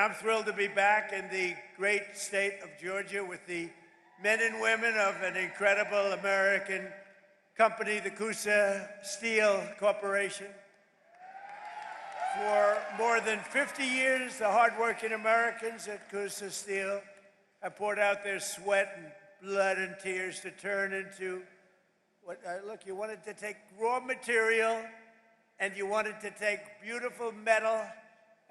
I'm thrilled to be back in the great state of Georgia with the men and women of an incredible American company, the Kusa Steel Corporation. For more than 50 years, the hardworking Americans at Kusa Steel have poured out their sweat and blood and tears to turn into look, you wanted to take raw material and you wanted to take beautiful metal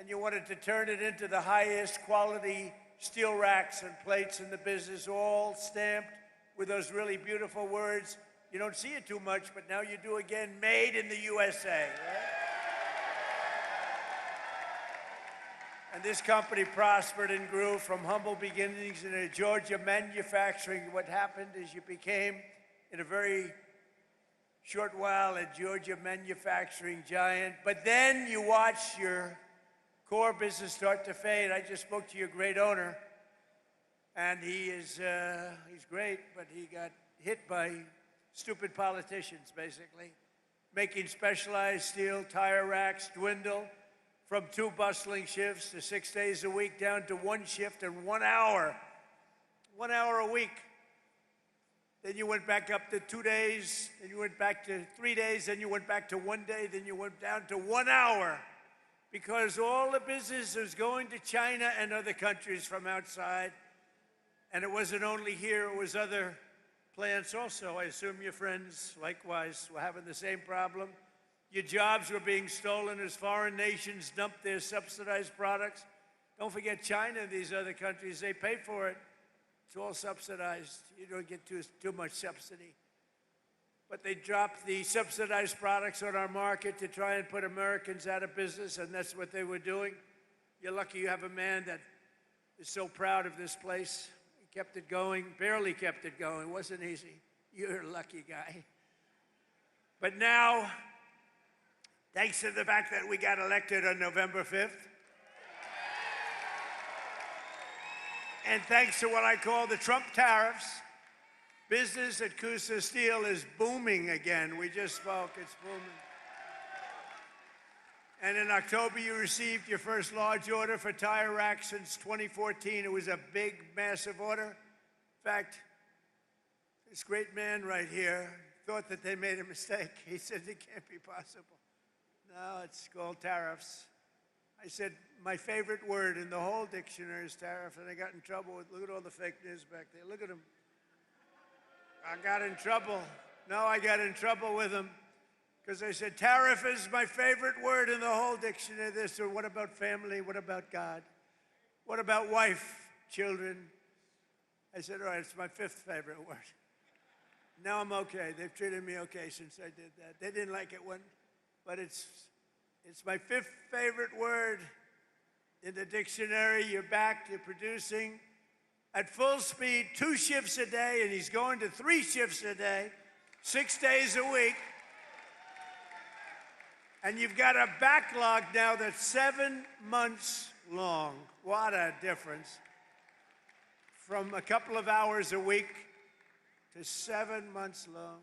and you wanted to turn it into the highest quality steel racks and plates in the business, all stamped with those really beautiful words. You don't see it too much, but now you do again, made in the USA. Right? And this company prospered and grew from humble beginnings in a Georgia manufacturing. What happened is you became, in a very short while, a Georgia manufacturing giant. But then you watch your core business start to fade. I just spoke to your great owner, and he's great, but he got hit by stupid politicians, basically, making specialized steel tire racks dwindle from 2 bustling shifts to 6 days a week down to 1 shift and 1 hour. 1 hour a week. Then you went back up to 2 days, then you went back to 3 days, then you went back to 1 day, then you went down to 1 hour. Because all the business was going to China and other countries from outside. And it wasn't only here, it was other plants also. I assume your friends, likewise, were having the same problem. Your jobs were being stolen as foreign nations dumped their subsidized products. Don't forget China and these other countries, they pay for it. It's all subsidized. You don't get too much subsidy. But they dropped the subsidized products on our market to try and put Americans out of business, and that's what they were doing. You're lucky you have a man that is so proud of this place. He kept it going, barely kept it going. It wasn't easy. You're a lucky guy. But now, thanks to the fact that we got elected on November 5th, and thanks to what I call the Trump tariffs, business at Kusa Steel is booming again. We just spoke, it's booming. And in October, you received your first large order for tire racks since 2014. It was a big, massive order. In fact, this great man right here thought that they made a mistake. He said, it can't be possible. No, it's called tariffs. I said, my favorite word in the whole dictionary is tariff, and I got in trouble with, look at all the fake news back there. Look at them. I got in trouble. No, I got in trouble with them because I said, tariff is my favorite word in the whole dictionary. They said, what about family? What about God? What about wife, children? I said, all right, it's my 5th favorite word. Now I'm okay. They've treated me okay since I did that. They didn't like it one, but it's my 5th favorite word in the dictionary. You're back, you're producing at full speed, 2 shifts a day, and he's going to 3 shifts a day, 6 days a week. And you've got a backlog now that's 7 months long. What a difference. From a couple of hours a week to 7 months long.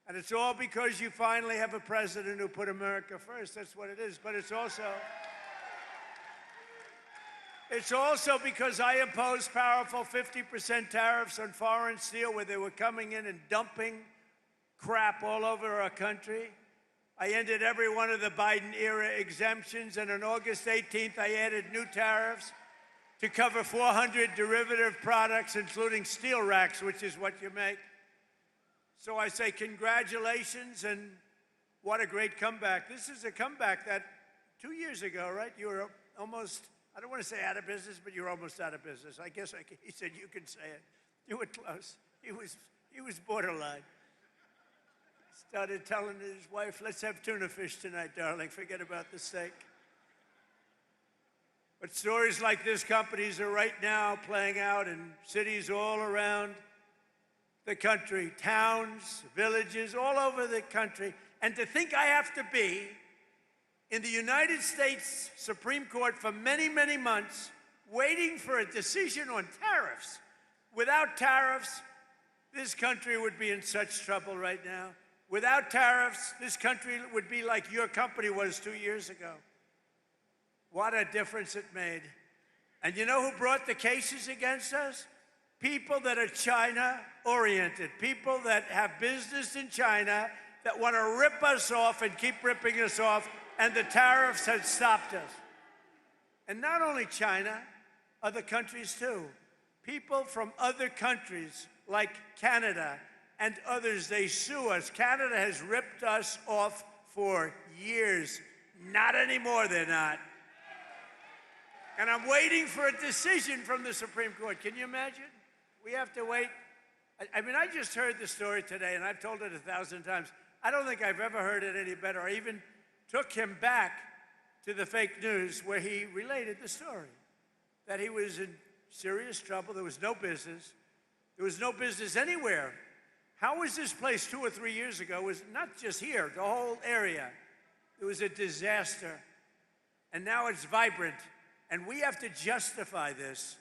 And it's all because you finally have a president who put America first. That's what it is. But it's also because I imposed powerful 50% tariffs on foreign steel where they were coming in and dumping crap all over our country. I ended every one of the Biden-era exemptions, and on August 18th, I added new tariffs to cover 400 derivative products, including steel racks, which is what you make. So I say congratulations, and what a great comeback. This is a comeback that 2 years ago, right, you were almost, I don't want to say out of business, but you were almost out of business. I guess he said you can say it. You were close. He was borderline. Started telling his wife, let's have tuna fish tonight, darling. Forget about the steak. But stories like this companies are right now playing out in cities all around the country, towns, villages, all over the country. And to think I have to be in the United States Supreme Court for many, many months, waiting for a decision on tariffs. Without tariffs, this country would be in such trouble right now. Without tariffs, this country would be like your company was 2 years ago. What a difference it made. And you know who brought the cases against us? People that are China-oriented, people that have business in China that want to rip us off and keep ripping us off, and the tariffs had stopped us. And not only China, other countries too. People from other countries like Canada and others, they sue us. Canada has ripped us off for years. Not anymore, they're not. And I'm waiting for a decision from the Supreme Court. Can you imagine? We have to wait. I mean, I just heard the story today, and I've told it 1,000 times. I don't think I've ever heard it any better. I even took him back to the fake news where he related the story, that he was in serious trouble. There was no business. There was no business anywhere. How was this place 2 or 3 years ago? It was not just here, the whole area. It was a disaster. And now it's vibrant. And we have to justify this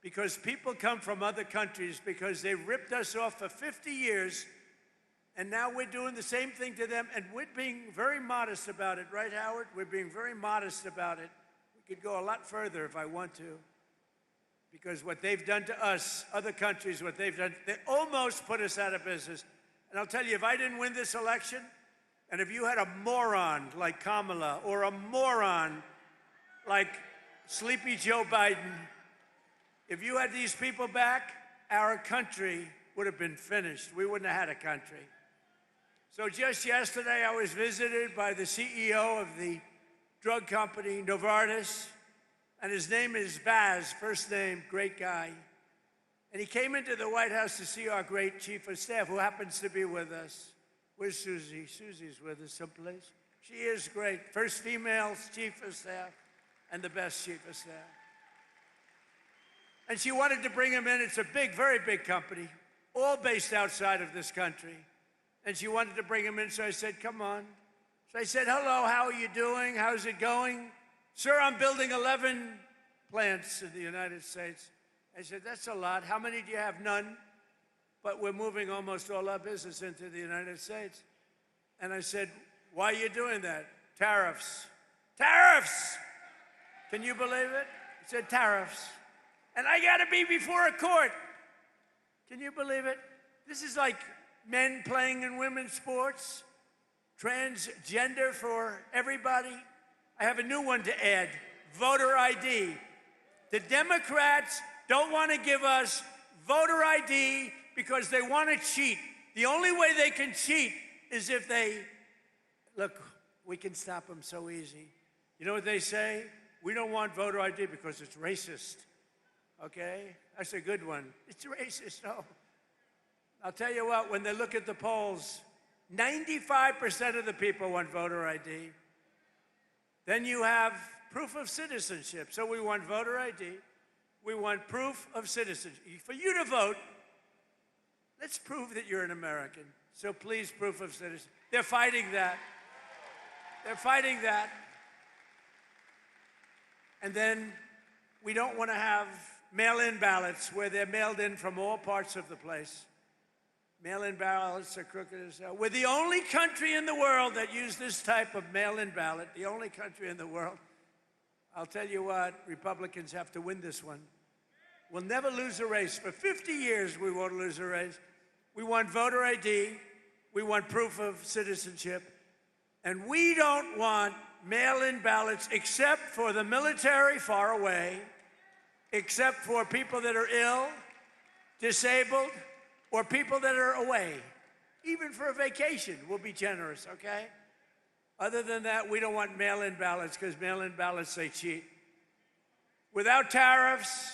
because people come from other countries because they ripped us off for 50 years, and now we're doing the same thing to them, and we're being very modest about it, right, Howard? We're being very modest about it. We could go a lot further if I want to, because what they've done to us, other countries, what they've done, they almost put us out of business. And I'll tell you, if I didn't win this election, and if you had a moron like Kamala or a moron like Sleepy Joe Biden, if you had these people back, our country would have been finished. We wouldn't have had a country. So just yesterday, I was visited by the CEO of the drug company, Novartis, and his name is Baz, first name, great guy. And he came into the White House to see our great chief of staff, who happens to be with us. Where's Susie? Susie's with us someplace. She is great. First female chief of staff and the best chief of staff. And she wanted to bring him in. It's a big, very big company, all based outside of this country. And she wanted to bring him in, so I said, come on. So I said, hello, how are you doing? How's it going? Sir, I'm building 11 plants in the United States. I said, that's a lot. How many do you have? None. But we're moving almost all our business into the United States. And I said, why are you doing that? Tariffs. Tariffs! Can you believe it? He said, tariffs. And I got to be before a court. Can you believe it? This is like men playing in women's sports, transgender for everybody. I have a new one to add, voter ID. The Democrats don't want to give us voter ID because they want to cheat. The only way they can cheat is if they, look, we can stop them so easy. You know what they say? We don't want voter ID because it's racist. Okay? That's a good one. It's racist, no. I'll tell you what, when they look at the polls, 95% of the people want voter ID. Then you have proof of citizenship. So we want voter ID. We want proof of citizenship. For you to vote, let's prove that you're an American. So please, proof of citizenship. They're fighting that. They're fighting that. And then we don't want to have mail-in ballots where they're mailed in from all parts of the place. Mail-in ballots are crooked as hell. We're the only country in the world that use this type of mail-in ballot, the only country in the world. I'll tell you what, Republicans have to win this one. We'll never lose a race. For 50 years, we won't lose a race. We want voter ID. We want proof of citizenship. And we don't want mail-in ballots except for the military far away, except for people that are ill, disabled, or people that are away. Even for a vacation, we'll be generous, okay? Other than that, we don't want mail-in ballots because mail-in ballots, they cheat. Without tariffs,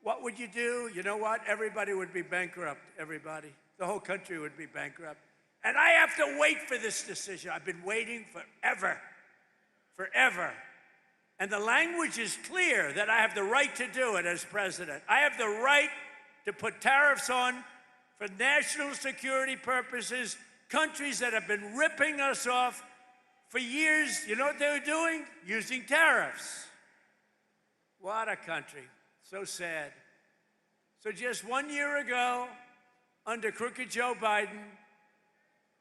what would you do? You know what? Everybody would be bankrupt, everybody. The whole country would be bankrupt. And I have to wait for this decision. I've been waiting forever, forever. And the language is clear that I have the right to do it as president. I have the right to put tariffs on for national security purposes, countries that have been ripping us off for years. You know what they were doing? Using tariffs. What a country. So sad. So just 1 year ago, under crooked Joe Biden,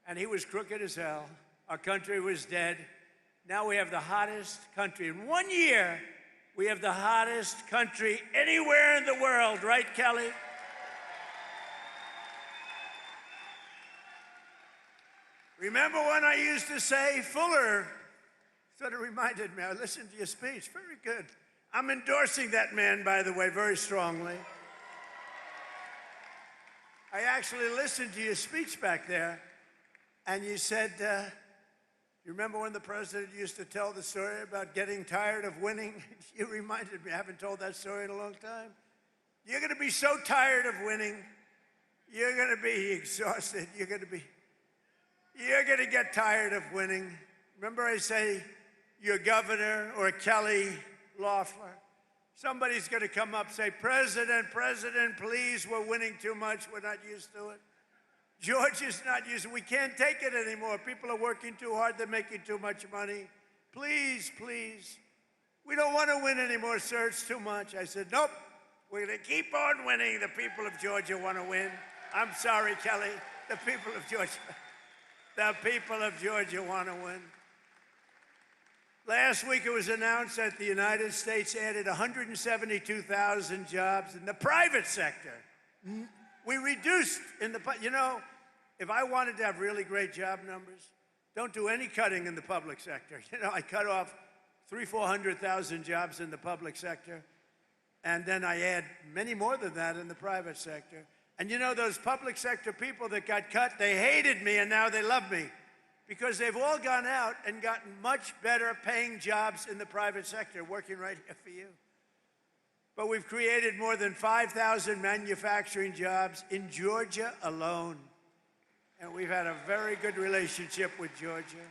and he was crooked as hell, our country was dead. Now we have the hottest country. In 1 year, We have the hottest country anywhere in the world, right, Kelly? Remember when I used to say, Fuller, sort of reminded me, I listened to your speech, very good. I'm endorsing that man, by the way, very strongly. I actually listened to your speech back there, and you said, you remember when the president used to tell the story about getting tired of winning? You reminded me, I haven't told that story in a long time. You're going to be so tired of winning, you're going to be exhausted, you're going to get tired of winning. Remember I say, your governor or Kelly Loeffler, somebody's going to come up and say, President, please, we're winning too much, we're not used to it. George is not used to it. We can't take it anymore. People are working too hard, they're making too much money. Please, we don't want to win anymore, sir, it's too much. I said, nope, we're going to keep on winning. The people of Georgia want to win. I'm sorry, Kelly, the people of Georgia want to win. Last week it was announced that the United States added 172,000 jobs in the private sector. We reduced if I wanted to have really great job numbers, don't do any cutting in the public sector. I cut off 400,000 jobs in the public sector, and then I add many more than that in the private sector. And those public sector people that got cut, they hated me, and now they love me, because they've all gone out and gotten much better paying jobs in the private sector, working right here for you. But we've created more than 5,000 manufacturing jobs in Georgia alone. And we've had a very good relationship with Georgia.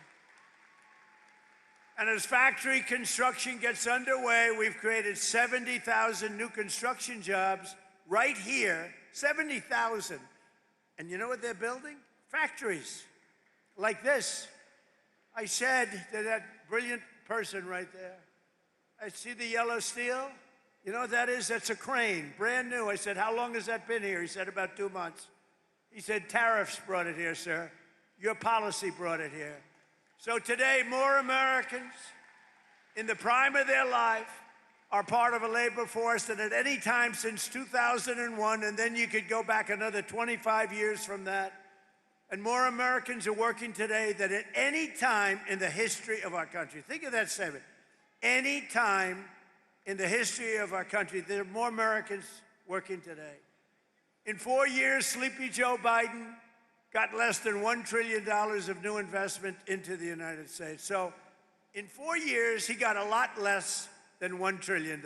And as factory construction gets underway, we've created 70,000 new construction jobs right here, 70,000. And you know what they're building? Factories like this. I said to that brilliant person right there, I see the yellow steel. You know what that is? That's a crane, brand new. I said, how long has that been here? He said, about 2 months. He said, tariffs brought it here, sir. Your policy brought it here. So today, more Americans in the prime of their life are part of a labor force than at any time since 2001, and then you could go back another 25 years from that. And more Americans are working today than at any time in the history of our country. Think of that statement. Any time in the history of our country, there are more Americans working today. In 4 years, Sleepy Joe Biden got less than $1 trillion of new investment into the United States. So in 4 years, he got a lot less than $1 trillion.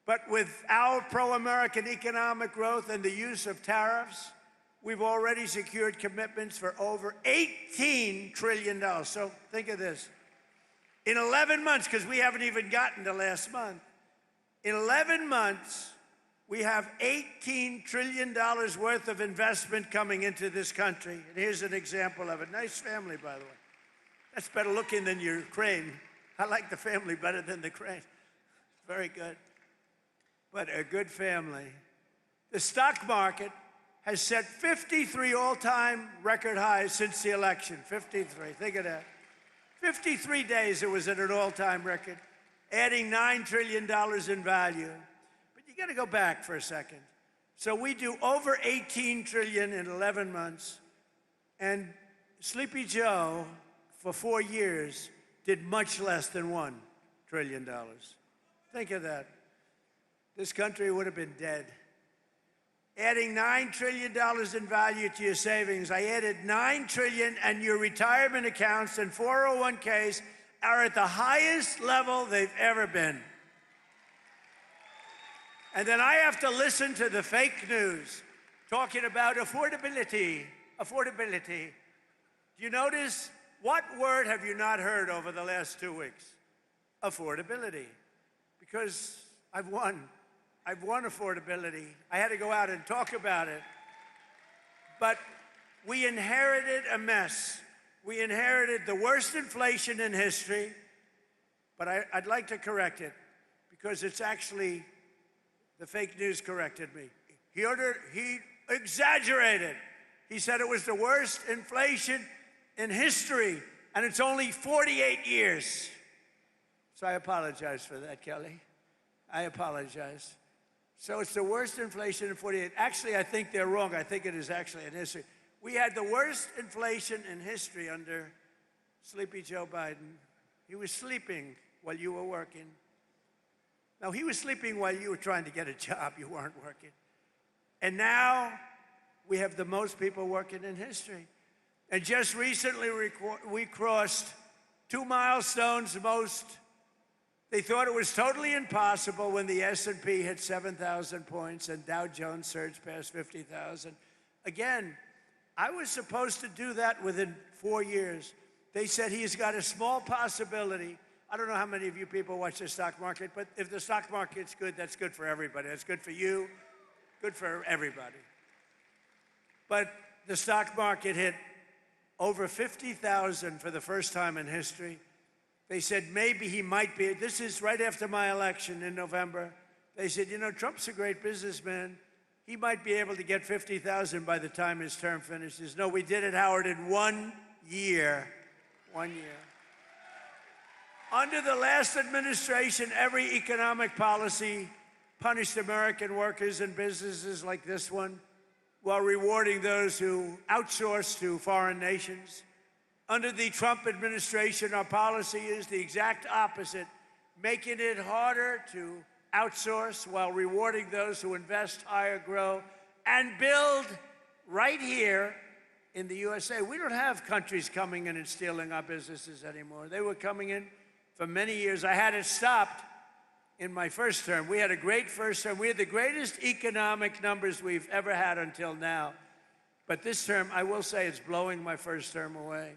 But with our pro-American economic growth and the use of tariffs, we've already secured commitments for over $18 trillion. So think of this. In 11 months, because we haven't even gotten to last month, in 11 months, we have $18 trillion worth of investment coming into this country. And here's an example of it. Nice family, by the way. That's better looking than your crane. I like the family better than the crane. Very good. But a good family. The stock market has set 53 all-time record highs since the election. 53, think of that. 53 days it was at an all-time record, adding $9 trillion in value. But you got to go back for a second. So we do over $18 trillion in 11 months, and Sleepy Joe, for 4 years, did much less than $1 trillion. Think of that. This country would have been dead. Adding $9 trillion in value to your savings. I added $9 trillion, and your retirement accounts and 401ks are at the highest level they've ever been. And then I have to listen to the fake news talking about affordability. Affordability. Do you notice? What word have you not heard over the last 2 weeks? Affordability. Because I've won affordability. I had to go out and talk about it. But we inherited a mess. We inherited the worst inflation in history, but I'd like to correct it because it's actually, the fake news corrected me. He exaggerated. He said it was the worst inflation in history, and it's only 48 years. So I apologize for that, Kelly. I apologize. So it's the worst inflation in 48. Actually, I think they're wrong. I think it is actually in history. We had the worst inflation in history under Sleepy Joe Biden. He was sleeping while you were working. Now, he was sleeping while you were trying to get a job. You weren't working. And now we have the most people working in history. And just recently, we crossed 2 milestones. They thought it was totally impossible when the S&P hit 7,000 points and Dow Jones surged past 50,000. Again, I was supposed to do that within 4 years. They said he's got a small possibility. I don't know how many of you people watch the stock market, but if the stock market's good, that's good for everybody. That's good for you, good for everybody. But the stock market hit over 50,000 for the first time in history. They said maybe he might be. This is right after my election in November. They said, you know, Trump's a great businessman. He might be able to get 50,000 by the time his term finishes. No, we did it, Howard, in 1 year. 1 year. Under the last administration, every economic policy punished American workers and businesses like this one while rewarding those who outsource to foreign nations. Under the Trump administration, our policy is the exact opposite, making it harder to outsource while rewarding those who invest, hire, grow, and build right here in the USA. We don't have countries coming in and stealing our businesses anymore. They were coming in for many years. I had it stopped in my first term. We had a great first term. We had the greatest economic numbers we've ever had until now. But this term, I will say, it's blowing my first term away.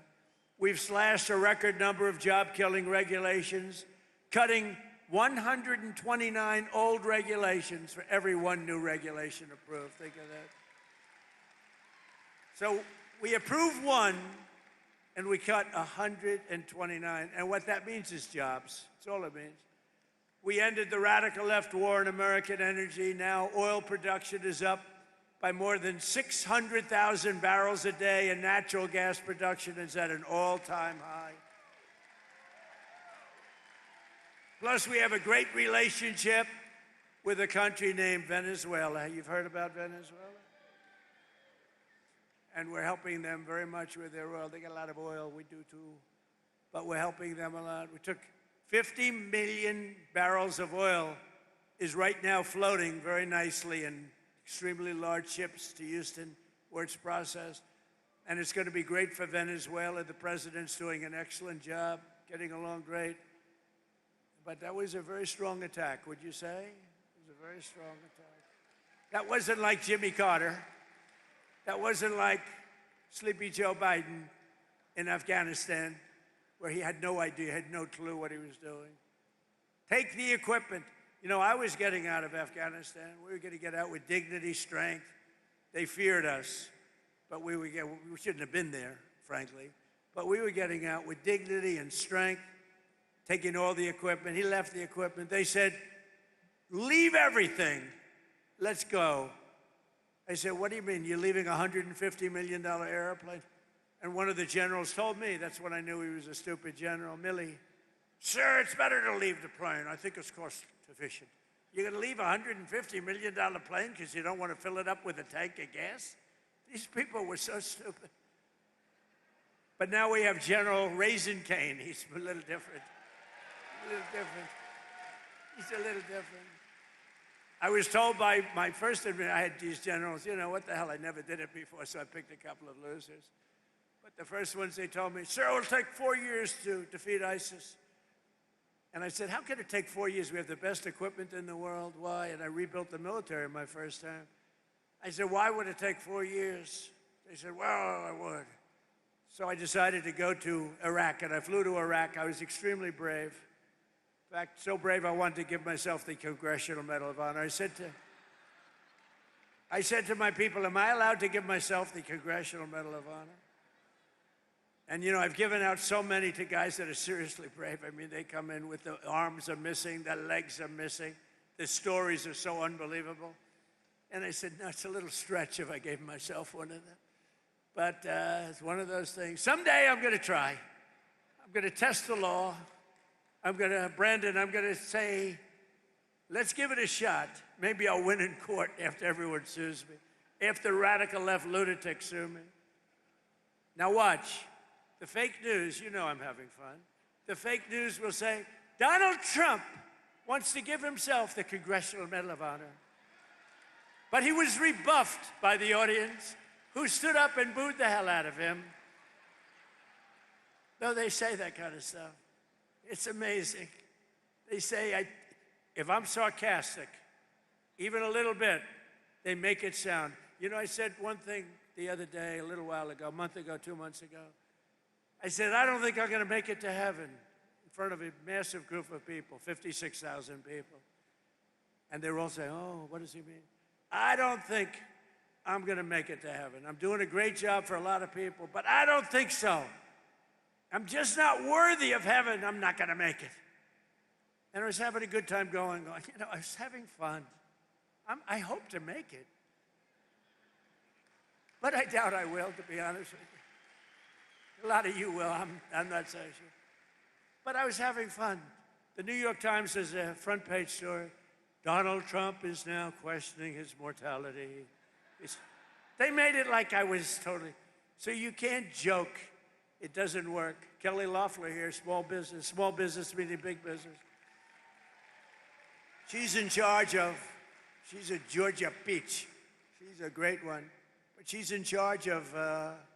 We've slashed a record number of job-killing regulations, cutting 129 old regulations for every one new regulation approved. Think of that. So we approve one, and we cut 129. And what that means is jobs. That's all it means. We ended the radical left war in American energy. Now oil production is up by more than 600,000 barrels a day, and natural gas production is at an all-time high. Plus, we have a great relationship with a country named Venezuela. You've heard about Venezuela? And we're helping them very much with their oil. They got a lot of oil, we do too, but we're helping them a lot. We took 50 million barrels of oil is right now floating very nicely in extremely large ships to Houston, where it's processed. And it's going to be great for Venezuela. The president's doing an excellent job, getting along great. But that was a very strong attack, would you say? It was a very strong attack. That wasn't like Jimmy Carter. That wasn't like Sleepy Joe Biden in Afghanistan, where he had no idea, had no clue what he was doing. Take the equipment. You know, I was getting out of Afghanistan. We were going to get out with dignity, strength. They feared us, but we shouldn't have been there, frankly. But we were getting out with dignity and strength, taking all the equipment. He left the equipment. They said, leave everything. Let's go. I said, what do you mean? You're leaving a $150 million airplane? And one of the generals told me, that's when I knew he was a stupid general, Milley. Sir, it's better to leave the plane. I think it's cost efficient. You're going to leave a $150 million plane because you don't want to fill it up with a tank of gas? These people were so stupid. But now we have General Raisin Cane. He's a little different. A little different. He's a little different. I was told by my first administration, I had these generals, you know, what the hell, I never did it before, so I picked a couple of losers. But the first ones, they told me, sir, it'll take 4 years to defeat ISIS. And I said, how could it take 4 years? We have the best equipment in the world. Why? And I rebuilt the military my first time. I said, why would it take 4 years? They said, well, I would. So I decided to go to Iraq, and I flew to Iraq. I was extremely brave. In fact, so brave I wanted to give myself the Congressional Medal of Honor. I said to my people, am I allowed to give myself the Congressional Medal of Honor? And, you know, I've given out so many to guys that are seriously brave. I mean, they come in with the arms are missing, the legs are missing. The stories are so unbelievable. And I said, no, it's a little stretch if I gave myself one of them. But it's one of those things. Someday I'm going to try. I'm going to test the law. Brandon, I'm gonna say, let's give it a shot. Maybe I'll win in court after everyone sues me, after radical left lunatics sue me. Now watch. The fake news, you know I'm having fun. The fake news will say, Donald Trump wants to give himself the Congressional Medal of Honor. But he was rebuffed by the audience, who stood up and booed the hell out of him. No, they say that kind of stuff. It's amazing. They say, if I'm sarcastic, even a little bit, they make it sound. You know, I said one thing the other day, a little while ago, a month ago, 2 months ago. I said, I don't think I'm going to make it to heaven in front of a massive group of people, 56,000 people. And they were all saying, oh, what does he mean? I don't think I'm going to make it to heaven. I'm doing a great job for a lot of people, but I don't think so. I'm just not worthy of heaven. I'm not going to make it. And I was having a good time going, you know, I was having fun. I hope to make it. But I doubt I will, to be honest with you. A lot of you will. I'm not so sure. But I was having fun. The New York Times has a front page story. Donald Trump is now questioning his mortality. They made it like I was totally. So you can't joke. It doesn't work. Kelly Loeffler here, small business meaning big business. She's in charge of, she's a Georgia peach. She's a great one. But she's in charge of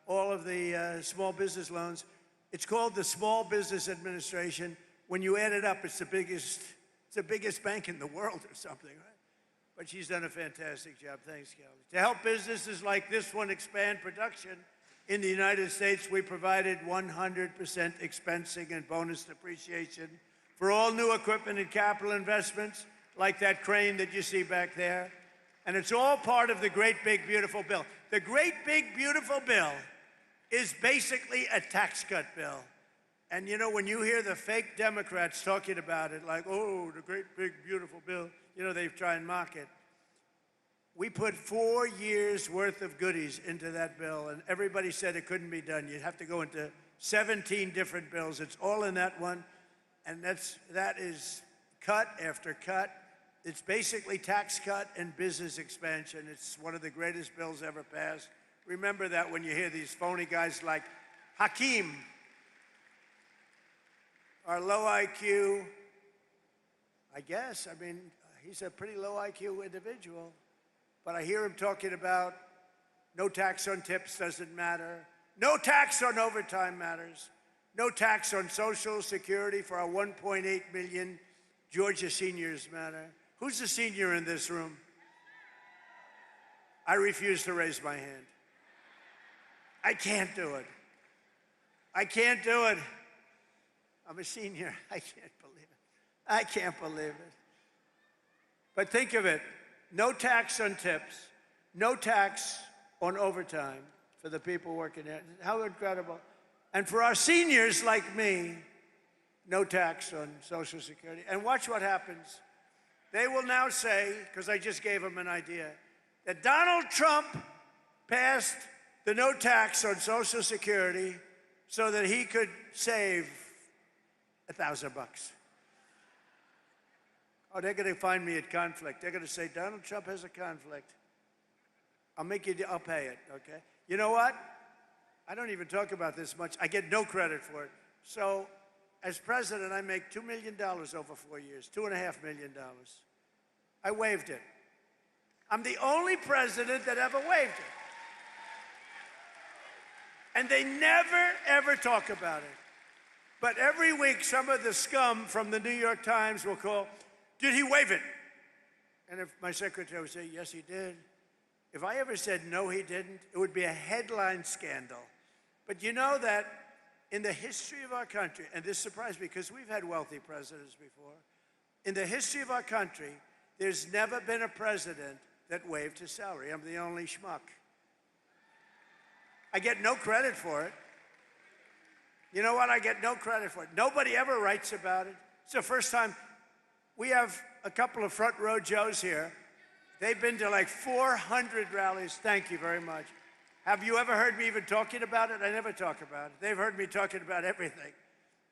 all of the small business loans. It's called the Small Business Administration. When you add it up, it's the biggest bank in the world or something, right? But she's done a fantastic job. Thanks, Kelly. To help businesses like this one expand production in the United States, we provided 100% expensing and bonus depreciation for all new equipment and capital investments, like that crane that you see back there. And it's all part of the Great Big Beautiful Bill. The Great Big Beautiful Bill is basically a tax cut bill. And you know, when you hear the fake Democrats talking about it, like, oh, the Great Big Beautiful Bill, you know, they try and mock it. We put 4 years worth of goodies into that bill, and everybody said it couldn't be done. You'd have to go into 17 different bills. It's all in that one, and that is cut after cut. It's basically tax cut and business expansion. It's one of the greatest bills ever passed. Remember that when you hear these phony guys like Hakeem, our low IQ, I guess, I mean, he's a pretty low IQ individual, but I hear him talking about no tax on tips doesn't matter, no tax on overtime matters, no tax on Social Security for our 1.8 million Georgia seniors matter. Who's the senior in this room? I refuse to raise my hand. I can't do it. I can't do it. I'm a senior. I can't believe it. I can't believe it. But think of it. No tax on tips. No tax on overtime for the people working there. How incredible. And for our seniors like me, no tax on Social Security. And watch what happens. They will now say, because I just gave them an idea, that Donald Trump passed the no tax on Social Security so that he could save $1,000. Oh, they're going to find me at conflict. They're going to say, Donald Trump has a conflict. I'll pay it, okay? You know what? I don't even talk about this much. I get no credit for it. So, as president, I make $2 million over 4 years, $2.5 million. I waived it. I'm the only president that ever waived it. And they never, ever talk about it. But every week, some of the scum from the New York Times will call, did he waive it? And if my secretary would say, yes, he did. If I ever said, no, he didn't, it would be a headline scandal. But you know that in the history of our country, and this surprised me because we've had wealthy presidents before, in the history of our country, there's never been a president that waived his salary. I'm the only schmuck. I get no credit for it. You know what? I get no credit for it. Nobody ever writes about it. It's the first time. We have a couple of front row Joes here. They've been to like 400 rallies. Thank you very much. Have you ever heard me even talking about it? I never talk about it. They've heard me talking about everything.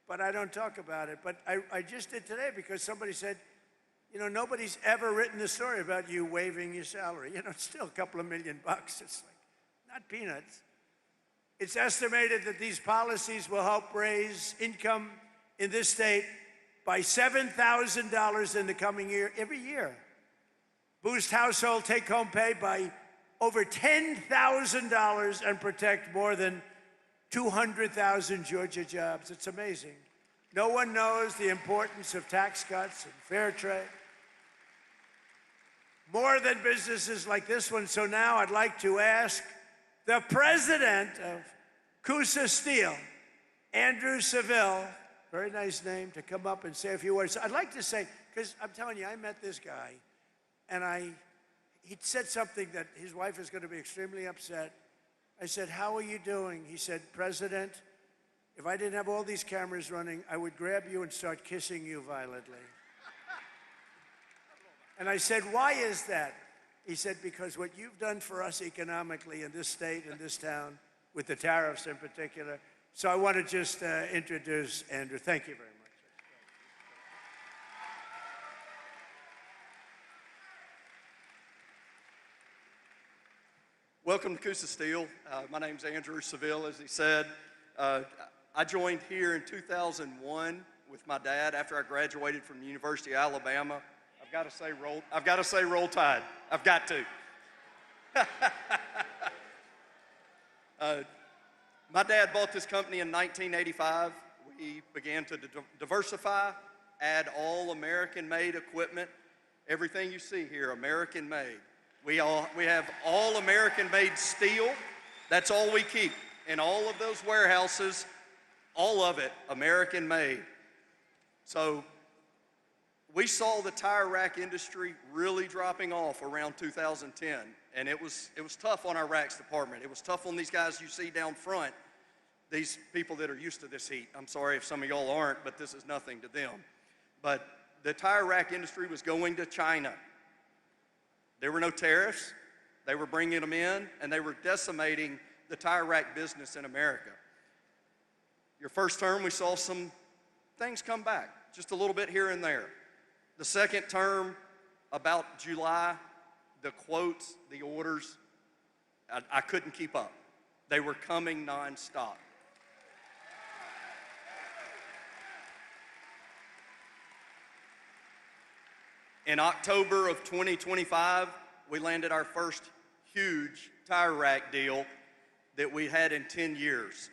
but I don't talk about it. But I just did today because somebody said, you know, nobody's ever written the story about you waiving your salary. You know, it's still a couple of $1 million. It's like, not peanuts. It's estimated that these policies will help raise income in this state by $7,000 in the coming year, every year. Boost household take-home pay by over $10,000 and protect more than 200,000 Georgia jobs. It's amazing. No one knows the importance of tax cuts and fair trade more than businesses like this one. So now I'd like to ask the president of Kusa Steel, Andrew Seville, very nice name, to come up and say a few words. I'd like to say, because I'm telling you, I met this guy, and he said something that his wife is going to be extremely upset. I said, how are you doing? He said, President, if I didn't have all these cameras running, I would grab you and start kissing you violently. And I said, why is that? He said, because what you've done for us economically in this state, in this town, with the tariffs in particular. So I want to just introduce Andrew. Thank you very much. Welcome to Kusa Steel. My name's Andrew Seville, as he said. I joined here in 2001 with my dad after I graduated from the University of Alabama. I've got to say roll tide. I've got to. My dad bought this company in 1985. We began to diversify, add all American-made equipment. Everything you see here, American-made. We have all American-made steel. That's all we keep. In all of those warehouses, all of it American-made. So we saw the tire rack industry really dropping off around 2010, and it was tough on our racks department. It was tough on these guys you see down front, these people that are used to this heat. I'm sorry if some of y'all aren't, but this is nothing to them. But the tire rack industry was going to China. There were no tariffs. They were bringing them in, and they were decimating the tire rack business in America. Your first term, we saw some things come back, just a little bit here and there. The second term, about July, the quotes, the orders, I couldn't keep up. They were coming nonstop. In October of 2025, we landed our first huge tire rack deal that we had in 10 years.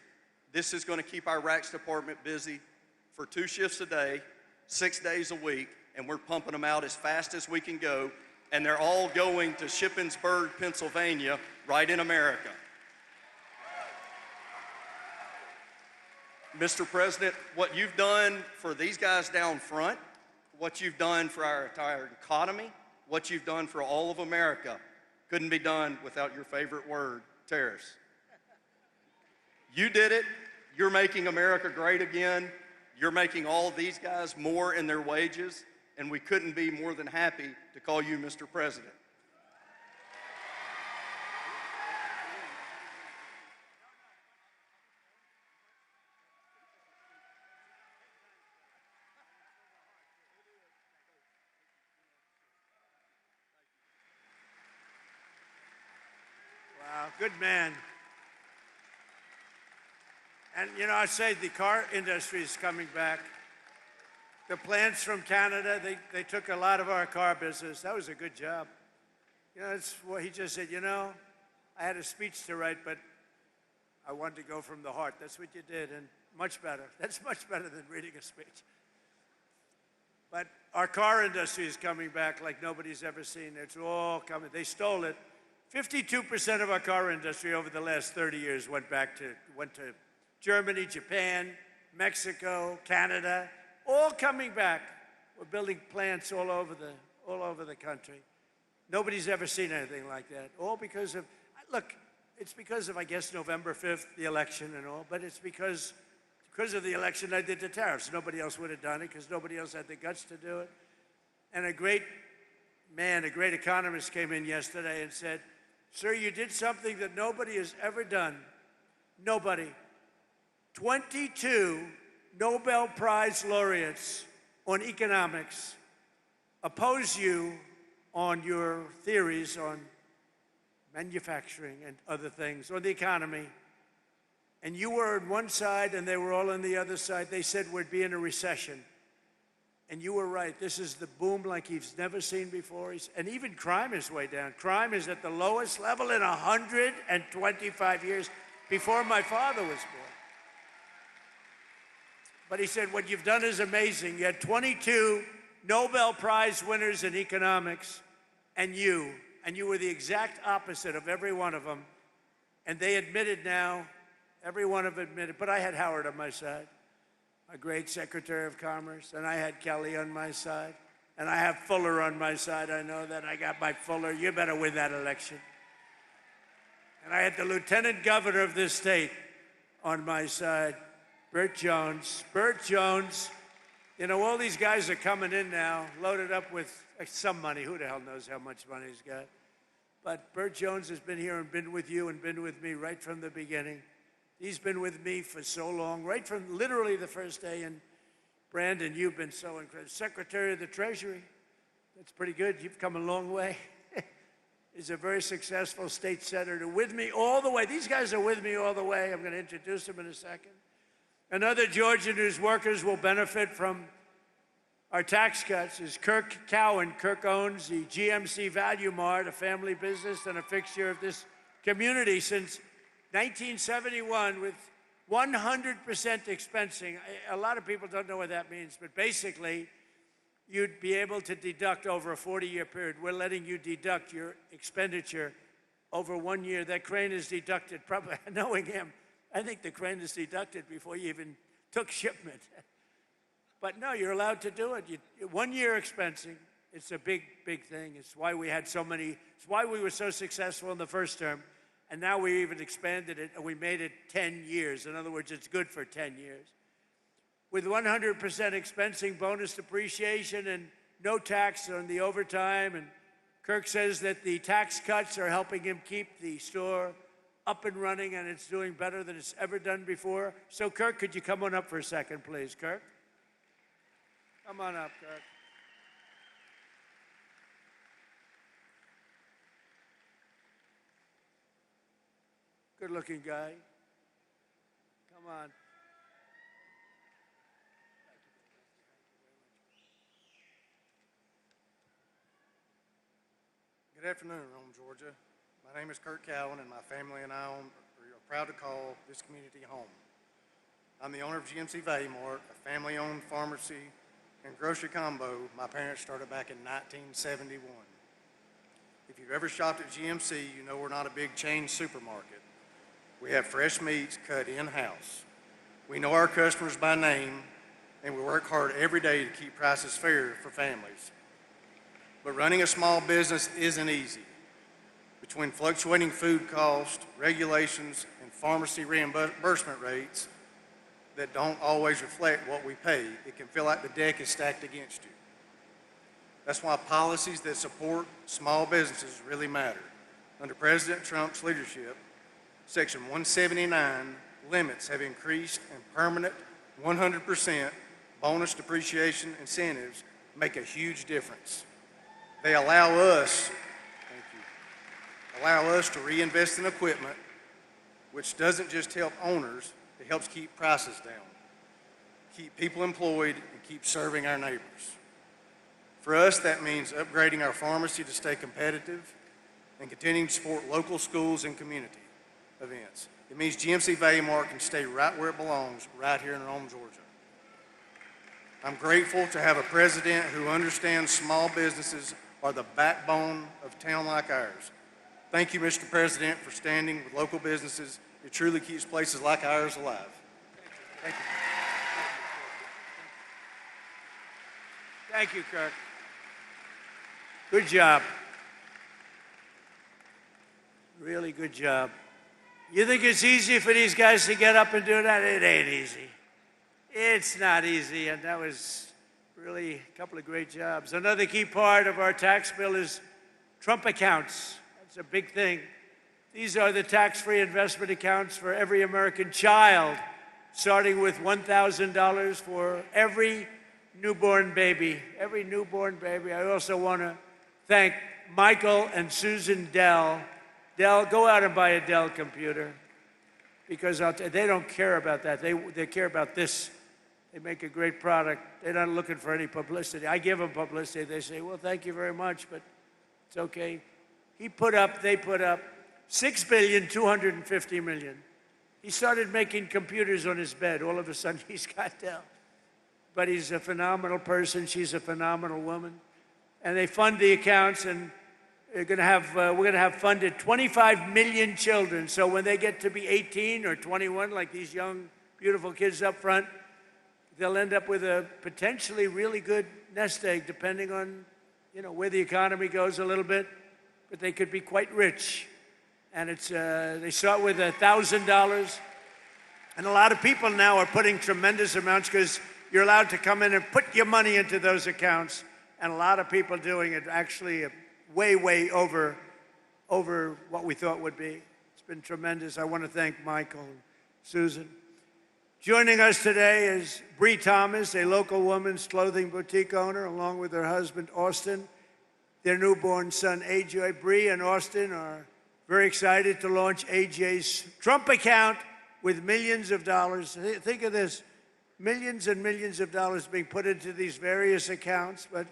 This is going to keep our racks department busy for 2 shifts a day, 6 days a week, and we're pumping them out as fast as we can go, and they're all going to Shippensburg, Pennsylvania, right in America. Mr. President, what you've done for these guys down front, what you've done for our entire economy, what you've done for all of America, couldn't be done without your favorite word, tariffs. You did it. You're making America great again. You're making all these guys more in their wages, and we couldn't be more than happy to call you Mr. President. Wow, good man. And, you know, I say the car industry is coming back. The plants from Canada, they took a lot of our car business. That was a good job. You know, that's what he just said, you know, I had a speech to write, but I wanted to go from the heart. That's what you did, and much better. That's much better than reading a speech. But our car industry is coming back like nobody's ever seen. It's all coming. They stole it. 52% of our car industry over the last 30 years went to Germany, Japan, Mexico, Canada, all coming back. We're building plants all over the country. Nobody's ever seen anything like that. All because of, look, it's because of, I guess, November 5th, the election and all, but it's because of the election I did the tariffs. Nobody else would have done it because nobody else had the guts to do it. And a great man, a great economist came in yesterday and said, sir, you did something that nobody has ever done. Nobody. 22 Nobel Prize laureates on economics oppose you on your theories on manufacturing and other things, or the economy, and you were on one side and they were all on the other side, they said we'd be in a recession. And you were right. This is the boom like he's never seen before. And even crime is way down. Crime is at the lowest level in 125 years, before my father was born. But he said, what you've done is amazing. You had 22 Nobel Prize winners in economics, and you were the exact opposite of every one of them. And they admitted now, every one of them admitted, but I had Howard on my side, a great Secretary of Commerce, and I had Kelly on my side, and I have Fuller on my side. I know that. I got my Fuller. You better win that election. And I had the Lieutenant Governor of this state on my side, Burt Jones. Burt Jones, you know, all these guys are coming in now, loaded up with some money. Who the hell knows how much money he's got? But Burt Jones has been here and been with you and been with me right from the beginning. He's been with me for so long, right from literally the first day. And Brandon, you've been so incredible. Secretary of the Treasury, that's pretty good. You've come a long way. He's a very successful state senator with me all the way. These guys are with me all the way. I'm going to introduce them in a second. Another Georgian whose workers will benefit from our tax cuts is Kirk Cowan. Kirk owns the GMC Value Mart, a family business and a fixture of this community since 1971, with 100% expensing. A lot of people don't know what that means, but basically, you'd be able to deduct over a 40-year period. We're letting you deduct your expenditure over 1 year. That crane is deducted, probably, knowing him, I think the crane is deducted before you even took shipment. But no, you're allowed to do it. 1 year expensing, it's a big, big thing. It's why we had so many, it's why we were so successful in the first term. And now we even expanded it, and we made it 10 years. In other words, it's good for 10 years. With 100% expensing, bonus depreciation, and no tax on the overtime. And Kirk says that the tax cuts are helping him keep the store up and running, and it's doing better than it's ever done before. So, Kirk, could you come on up for a second, please? Kirk? Come on up, Kirk. Good-looking guy. Come on. Good afternoon, Rome, Georgia. My name is Kurt Cowan, and my family and I are proud to call this community home. I'm the owner of GMC Value Mart, a family-owned pharmacy and grocery combo my parents started back in 1971. If you've ever shopped at GMC, you know we're not a big chain supermarket. We have fresh meats cut in-house. We know our customers by name, and we work hard every day to keep prices fair for families. But running a small business isn't easy. Between fluctuating food costs, regulations, and pharmacy reimbursement rates that don't always reflect what we pay, it can feel like the deck is stacked against you. That's why policies that support small businesses really matter. Under President Trump's leadership, Section 179 limits have increased, and permanent 100% bonus depreciation incentives make a huge difference. They allow us, to reinvest in equipment, which doesn't just help owners, it helps keep prices down, keep people employed, and keep serving our neighbors. For us, that means upgrading our pharmacy to stay competitive and continuing to support local schools and community events. It means GMC Value Mart can stay right where it belongs, right here in Rome, Georgia. I'm grateful to have a president who understands small businesses are the backbone of a town like ours. Thank you, Mr. President, for standing with local businesses. It truly keeps places like ours alive. Thank you. Thank you, Kirk. Good job. Really good job. You think it's easy for these guys to get up and do that? It ain't easy. It's not easy, and that was really a couple of great jobs. Another key part of our tax bill is Trump accounts. That's a big thing. These are the tax-free investment accounts for every American child starting with $1,000 for every newborn baby. Every newborn baby. I also want to thank Michael and Susan Dell. Dell, go out and buy a Dell computer, because they don't care about that. They care about this. They make a great product. They're not looking for any publicity. I give them publicity. They say, well, thank you very much, but it's okay. They put up $6.25 billion. He started making computers on his bed. All of a sudden, he's got Dell. But he's a phenomenal person. She's a phenomenal woman. And they fund the accounts, and we're going to have funded 25 million children. So when they get to be 18 or 21, like these young, beautiful kids up front, they'll end up with a potentially really good nest egg, depending on, where the economy goes a little bit. But they could be quite rich. And they start with $1,000. And a lot of people now are putting tremendous amounts, because you're allowed to come in and put your money into those accounts. And a lot of people doing it actually way, way over what we thought would be. It's been tremendous. I want to thank Michael and Susan. Joining us today is Bree Thomas, a local women's clothing boutique owner, along with her husband, Austin, their newborn son, AJ. Bree and Austin are very excited to launch AJ's Trump account with millions of dollars. Think of this, millions and millions of dollars being put into these various accounts. But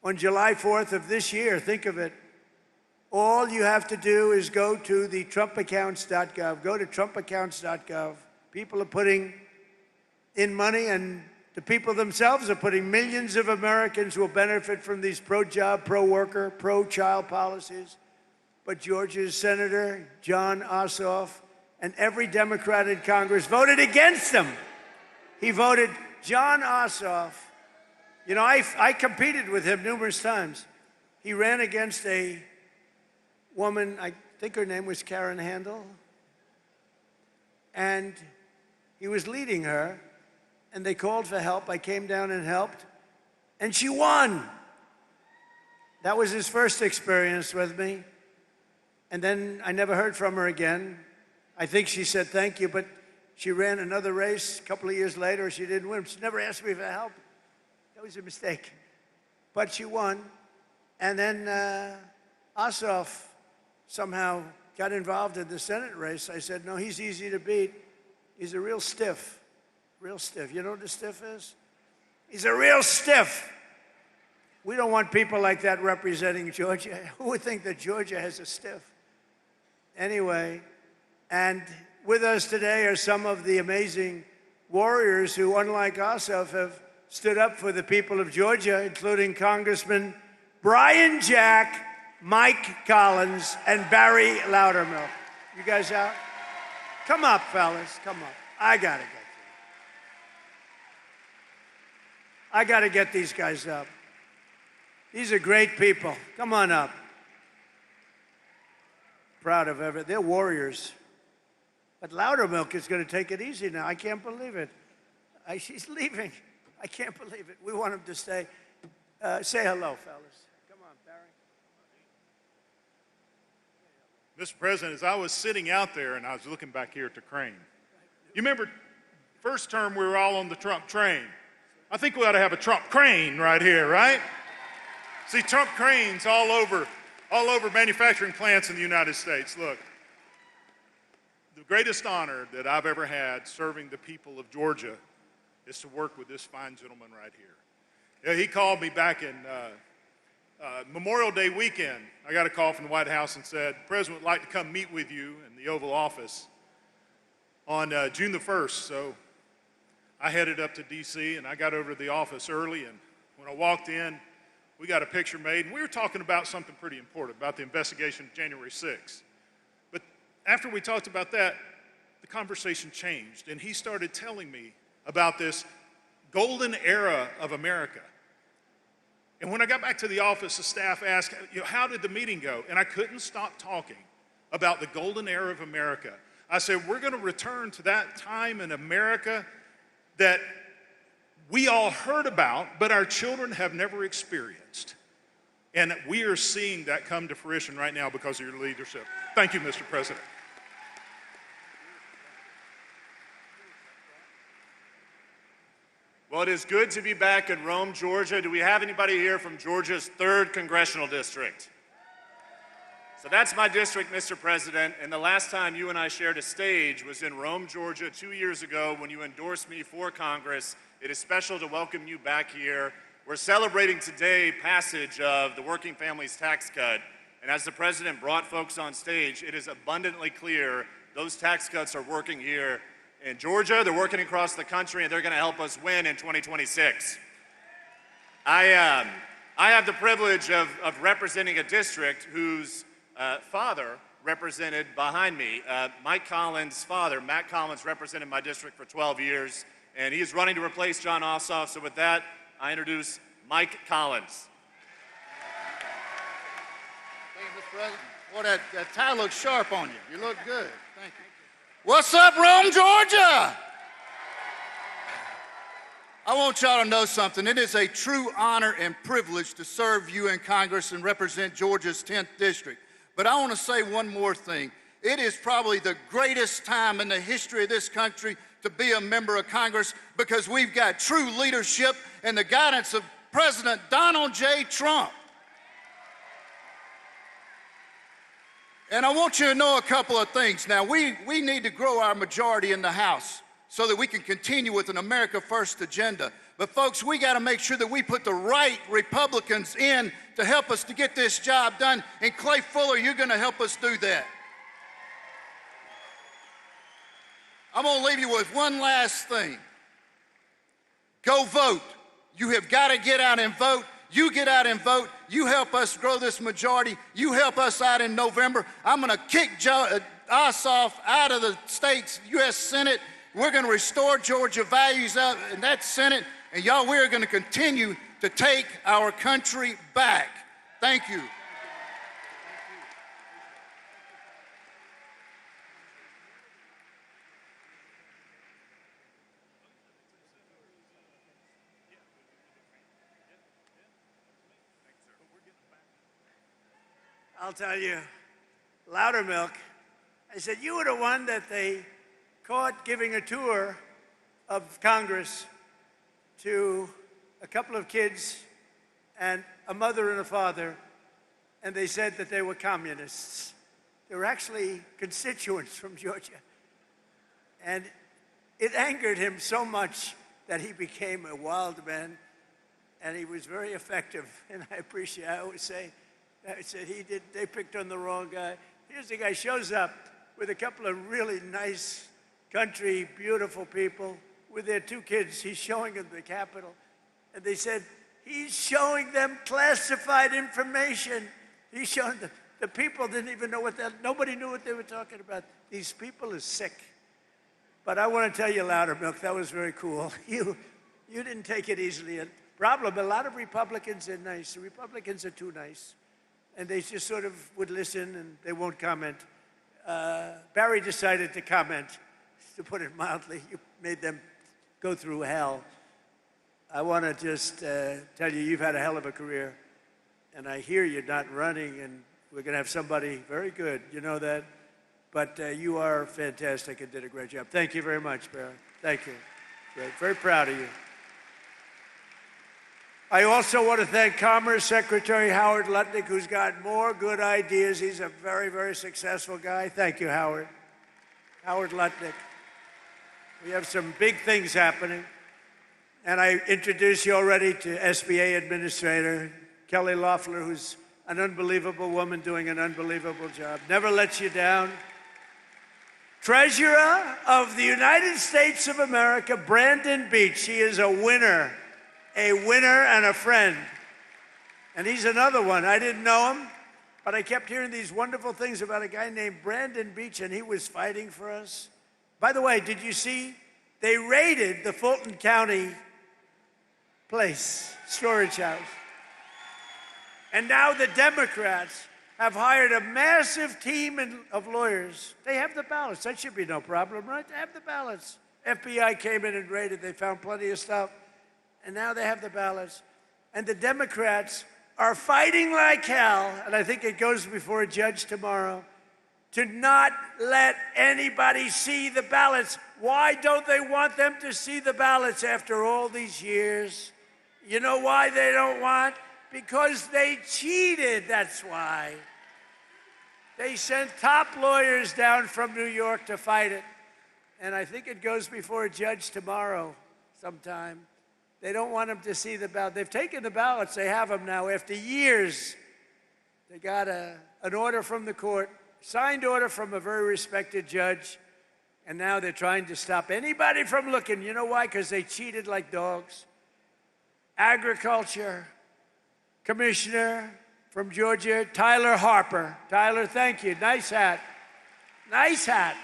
on July 4th of this year, think of it, all you have to do is go to the TrumpAccounts.gov. Go to TrumpAccounts.gov. People are putting in money, and the people themselves are putting. Millions of Americans will benefit from these pro-job, pro-worker, pro-child policies. But Georgia's Senator Jon Ossoff and every Democrat in Congress voted against them. He voted. Jon Ossoff, I competed with him numerous times. He ran against a woman, I think her name was Karen Handel, and he was leading her, and they called for help. I came down and helped, and she won. That was his first experience with me. And then I never heard from her again. I think she said thank you, but she ran another race a couple of years later. She didn't win. She never asked me for help. That was a mistake. But she won. And then Ossoff somehow got involved in the Senate race. I said, no, he's easy to beat. He's a real stiff, real stiff. You know what a stiff is? He's a real stiff. We don't want people like that representing Georgia. Who would think that Georgia has a stiff? Anyway, and with us today are some of the amazing warriors who, unlike Ossoff, have stood up for the people of Georgia, including Congressman Brian Jack, Mike Collins, and Barry Loudermilk. You guys out? Come up, fellas, come up. I gotta get these guys up. These are great people. Come on up. Proud of everything. They're warriors. But Loudermilk is going to take it easy now. I can't believe it. She's leaving. I can't believe it. We want him to stay. Say hello, fellas. Come on, Barry. Mr. President, as I was sitting out there and I was looking back here at the crane, you remember first term we were all on the Trump train. I think we ought to have a Trump crane right here, right? See, Trump cranes all over manufacturing plants in the United States. Look, the greatest honor that I've ever had serving the people of Georgia is to work with this fine gentleman right here. Yeah, he called me back in Memorial Day weekend. I got a call from the White House and said, the President would like to come meet with you in the Oval Office on June the 1st. So I headed up to D.C. and I got over to the office early, and when I walked in, we got a picture made, and we were talking about something pretty important, about the investigation of January 6th. But after we talked about that, the conversation changed, and he started telling me about this golden era of America. And when I got back to the office, the staff asked, how did the meeting go? And I couldn't stop talking about the golden era of America. I said, we're going to return to that time in America that we all heard about, but our children have never experienced. And we are seeing that come to fruition right now because of your leadership. Thank you, Mr. President. it is good to be back in Rome, Georgia. Do we have anybody here from Georgia's 3rd Congressional District? So that's my district, Mr. President, and the last time you and I shared a stage was in Rome, Georgia 2 years ago when you endorsed me for Congress. It is special to welcome you back here. We're celebrating today passage of the Working Families Tax Cut, and as the President brought folks on stage, it is abundantly clear those tax cuts are working here in Georgia, they're working across the country, and they're going to help us win in 2026. I have the privilege of representing a district whose father represented behind me. Mike Collins' father, Matt Collins, represented my district for 12 years, and he is running to replace John Ossoff. So with that, I introduce Mike Collins. Thank you, Mr. President. Boy, that tie looks sharp on you. You look good. Thank you. What's up, Rome, Georgia? I want y'all to know something. It is a true honor and privilege to serve you in Congress and represent Georgia's 10th district. But I want to say one more thing. It is probably the greatest time in the history of this country to be a member of Congress because we've got true leadership and the guidance of President Donald J. Trump. And I want you to know a couple of things. Now, we need to grow our majority in the House so that we can continue with an America First agenda. But folks, we got to make sure that we put the right Republicans in to help us to get this job done. And Clay Fuller, you're going to help us do that. I'm going to leave you with one last thing. Go vote. You have got to get out and vote. You get out and vote. You help us grow this majority. You help us out in November. I'm going to kick Ossoff out of the state's U.S. Senate. We're going to restore Georgia values out in that Senate. And y'all, we're going to continue to take our country back. Thank you. I'll tell you, Loudermilk, I said, you were the one that they caught giving a tour of Congress to a couple of kids and a mother and a father, and they said that they were communists. They were actually constituents from Georgia. And it angered him so much that he became a wild man, and he was very effective. And I always say, they picked on the wrong guy. Here's the guy shows up with a couple of really nice country, beautiful people with their 2 kids. He's showing them the Capitol. And they said, he's showing them classified information. He's showing them. The people didn't even know nobody knew what they were talking about. These people are sick. But I want to tell you, Loudermilk, that was very cool. You didn't take it easily. A lot of Republicans are nice. The Republicans are too nice. And they just sort of would listen and they won't comment. Barry decided to comment, to put it mildly. You made them go through hell. I want to just tell you, you've had a hell of a career. And I hear you're not running, and we're going to have somebody very good. You know that? But you are fantastic and did a great job. Thank you very much, Barry. Thank you. Great. Very proud of you. I also want to thank Commerce Secretary Howard Lutnick, who's got more good ideas. He's a very, very successful guy. Thank you, Howard. Howard Lutnick. We have some big things happening. And I introduced you already to SBA Administrator Kelly Loeffler, who's an unbelievable woman doing an unbelievable job. Never lets you down. Treasurer of the United States of America, Brandon Beach. He is a winner and a friend. And he's another one. I didn't know him, but I kept hearing these wonderful things about a guy named Brandon Beach, and he was fighting for us. By the way, did you see they raided the Fulton County place, storage house? And now the Democrats have hired a massive team of lawyers. They have the ballots. That should be no problem, right? They have the ballots. FBI came in and raided. They found plenty of stuff. And now they have the ballots. And the Democrats are fighting like hell, and I think it goes before a judge tomorrow, to not let anybody see the ballots. Why don't they want them to see the ballots after all these years? You know why they don't want? Because they cheated, that's why. They sent top lawyers down from New York to fight it. And I think it goes before a judge tomorrow sometime. They don't want them to see the ballot. They've taken the ballots. They have them now. After years, they got an order from the court, signed order from a very respected judge, and now they're trying to stop anybody from looking. You know why? Because they cheated like dogs. Agriculture Commissioner from Georgia, Tyler Harper. Tyler, thank you. Nice hat. Nice hat.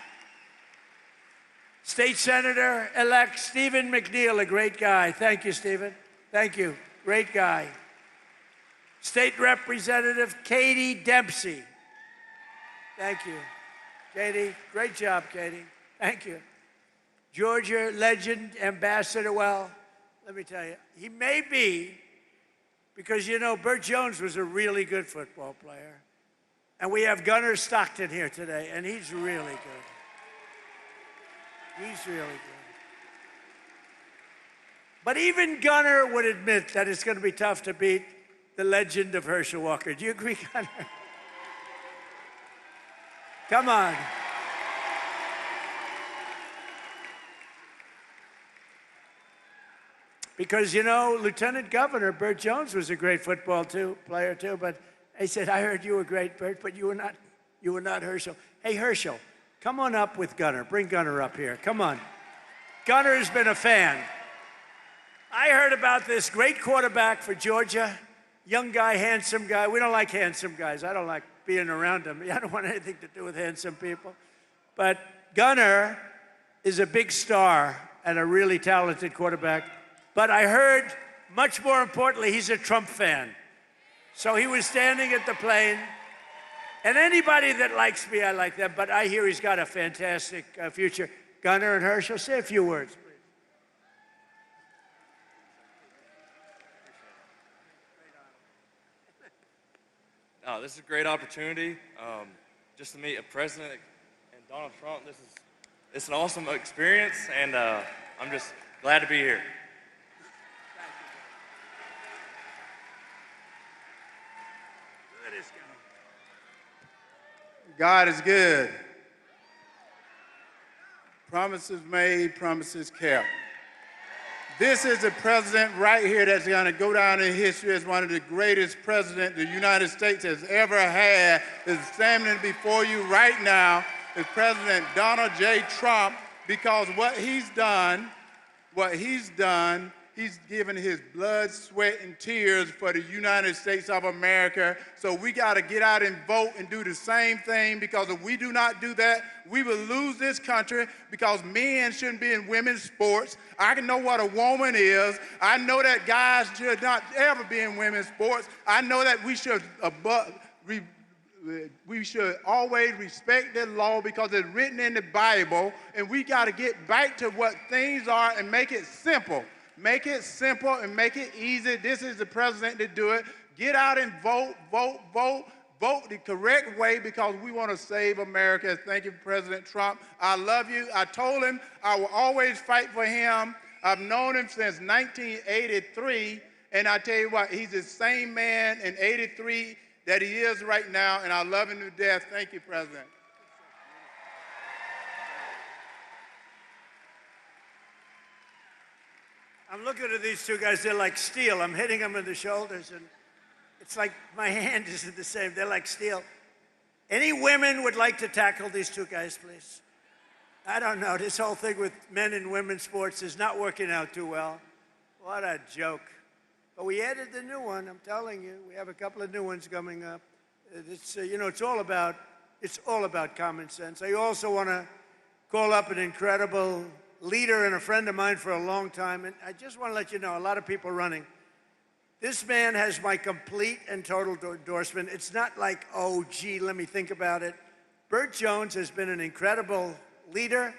State Senator-elect Stephen McNeil, a great guy. Thank you, Stephen. Thank you. Great guy. State Representative Katie Dempsey. Thank you. Katie, great job, Katie. Thank you. Georgia legend, Ambassador, well, let me tell you, he may be, because you know, Burt Jones was a really good football player. And we have Gunnar Stockton here today, and he's really good. He's really good. But even Gunnar would admit that it's going to be tough to beat the legend of Herschel Walker. Do you agree, Gunnar? Come on. Because, you know, Lieutenant Governor Burt Jones was a great football player too, but he said, I heard you were great, Burt, but you were not Herschel. Hey, Herschel, come on up with Gunnar. Bring Gunnar up here. Come on. Gunnar has been a fan. I heard about this great quarterback for Georgia, young guy, handsome guy. We don't like handsome guys. I don't like being around them. I don't want anything to do with handsome people. But Gunnar is a big star and a really talented quarterback. But I heard, much more importantly, he's a Trump fan. So he was standing at the plane. And anybody that likes me, I like them. But I hear he's got a fantastic future. Gunnar and Herschel, say a few words, please. Oh, this is a great opportunity just to meet a president and Donald Trump. It's an awesome experience, and I'm just glad to be here. God is good. Promises made, promises kept. This is a president right here that's going to go down in history as one of the greatest presidents the United States has ever had. Is standing before you right now is President Donald J. Trump, because what he's done, he's given his blood, sweat, and tears for the United States of America. So we got to get out and vote and do the same thing, because if we do not do that, we will lose this country, because men shouldn't be in women's sports. I can know what a woman is. I know that guys should not ever be in women's sports. I know that we should always respect the law because it's written in the Bible, and we got to get back to what things are and make it simple. Make it simple and make it easy. This is the president to do it. Get out and vote, vote, vote. Vote the correct way, because we want to save America. Thank you, President Trump. I love you. I told him I will always fight for him. I've known him since 1983, and I tell you what, he's the same man in 83 that he is right now, and I love him to death. Thank you, President. I'm looking at these two guys. They're like steel. I'm hitting them in the shoulders, and it's like my hand isn't the same. They're like steel. Any women would like to tackle these two guys, please? I don't know. This whole thing with men and women's sports is not working out too well. What a joke. But we added the new one, I'm telling you. We have a couple of new ones coming up. It's, you know, it's all about common sense. I also want to call up an incredible leader and a friend of mine for a long time, and I just want to let you know, a lot of people running. This man has my complete and total endorsement. It's not like, oh, gee, let me think about it. Burt Jones has been an incredible leader.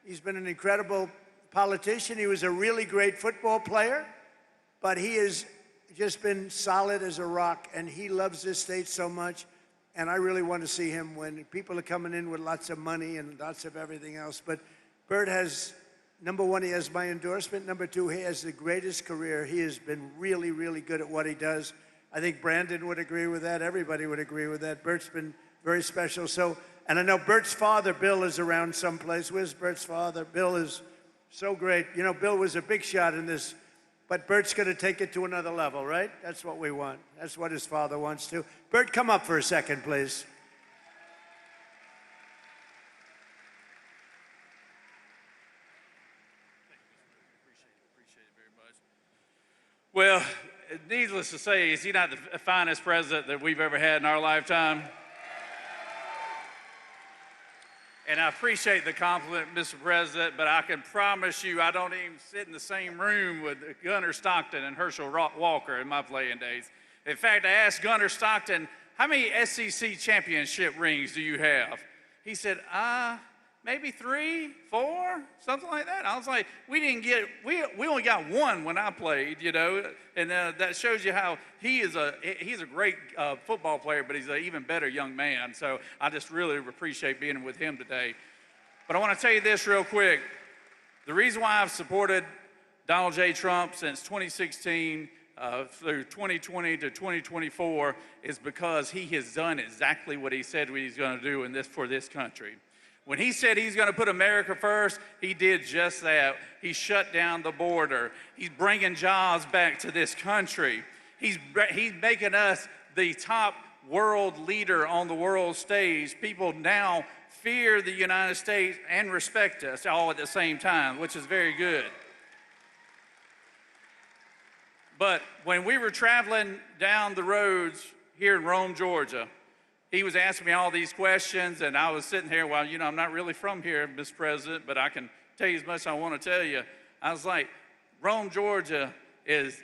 He's been an incredible politician. He was a really great football player, but he has just been solid as a rock, and he loves this state so much. and I really want to see him win. People are coming in with lots of money and lots of everything else, but Bert has, number one, he has my endorsement. Number two, he has the greatest career. He has been really, really good at what he does. I think Brandon would agree with that. Everybody would agree with that. Bert's been very special. So, and I know Bert's father, Bill, is around someplace. Where's Bert's father? Bill is so great. You know, Bill was a big shot in this, but Bert's going to take it to another level, right? That's what we want. That's what his father wants to. Bert, come up for a second, please. Well, needless to say, is he not the finest president that we've ever had in our lifetime? And I appreciate the compliment, Mr. President, but I can promise you I don't even sit in the same room with Gunnar Stockton and Herschel Walker in my playing days. In fact, I asked Gunnar Stockton, how many SEC championship rings do you have? He said, maybe 3, 4, something like that. I was like, we only got one when I played, you know, and that shows you how he's a great football player, but he's an even better young man. So I just really appreciate being with him today. But I want to tell you this real quick. The reason why I've supported Donald J. Trump since 2016 through 2020 to 2024 is because he has done exactly what he said he's going to do for this country. When he said he's going to put America first, he did just that. He shut down the border. He's bringing jobs back to this country. He's making us the top world leader on the world stage. People now fear the United States and respect us all at the same time, which is very good. But when we were traveling down the roads here in Rome, Georgia, he was asking me all these questions, and I was sitting here, well, you know, I'm not really from here, Mr. President, but I can tell you as much as I want to tell you. I was like, Rome, Georgia is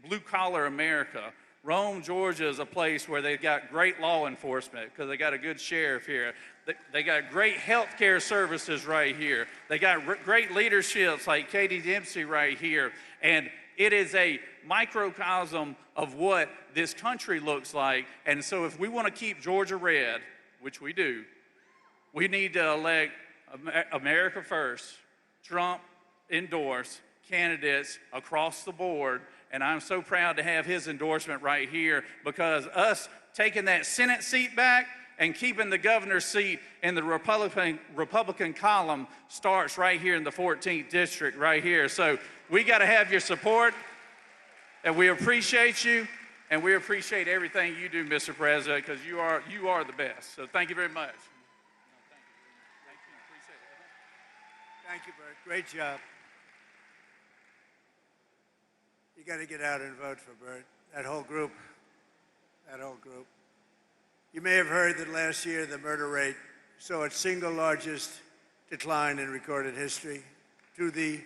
blue-collar America. Rome, Georgia is a place where they've got great law enforcement because they got a good sheriff here. They got great health care services right here. They got great leaderships like Katie Dempsey right here. And it is a microcosm of what this country looks like. And so if we want to keep Georgia red, which we do, we need to elect America first, Trump endorsed candidates across the board. And I'm so proud to have his endorsement right here because us taking that Senate seat back and keeping the governor's seat in the Republican column starts right here in the 14th district right here. So we got to have your support, and we appreciate you, and we appreciate everything you do, Mr. President, because you are the best. So thank you very much. Thank you, Bert. Great job. You got to get out and vote for Bert. That whole group. You may have heard that last year the murder rate saw its single largest decline in recorded history to the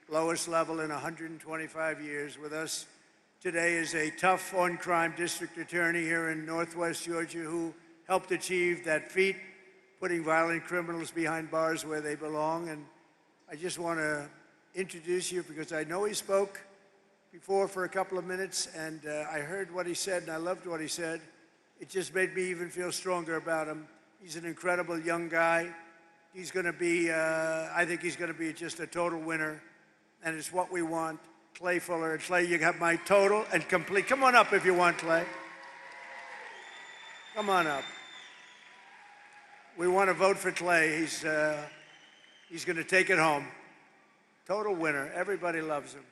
lowest level in 125 years. With us today is a tough on-crime district attorney here in Northwest Georgia who helped achieve that feat, putting violent criminals behind bars where they belong. And I just want to introduce you because I know he spoke before for a couple of minutes, and I heard what he said, and I loved what he said. It just made me even feel stronger about him. He's an incredible young guy. He's going to be, I think he's going to be just a total winner, and it's what we want. Clay Fuller. And Clay, you got my total and complete. Come on up if you want, Clay. Come on up. We want to vote for Clay. He's going to take it home. Total winner. Everybody loves him.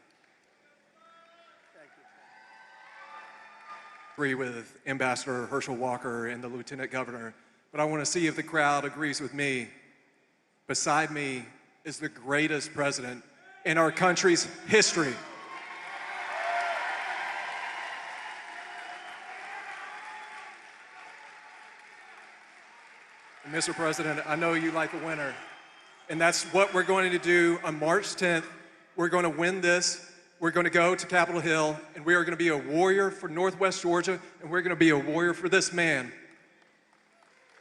Agree with Ambassador Herschel Walker and the Lieutenant Governor, but I want to see if the crowd agrees with me. Beside me is the greatest president in our country's history. And Mr. President, I know you like a winner, and that's what we're going to do on March 10th. We're going to win this. We're going to go to Capitol Hill, and we are going to be a warrior for Northwest Georgia, and we're going to be a warrior for this man.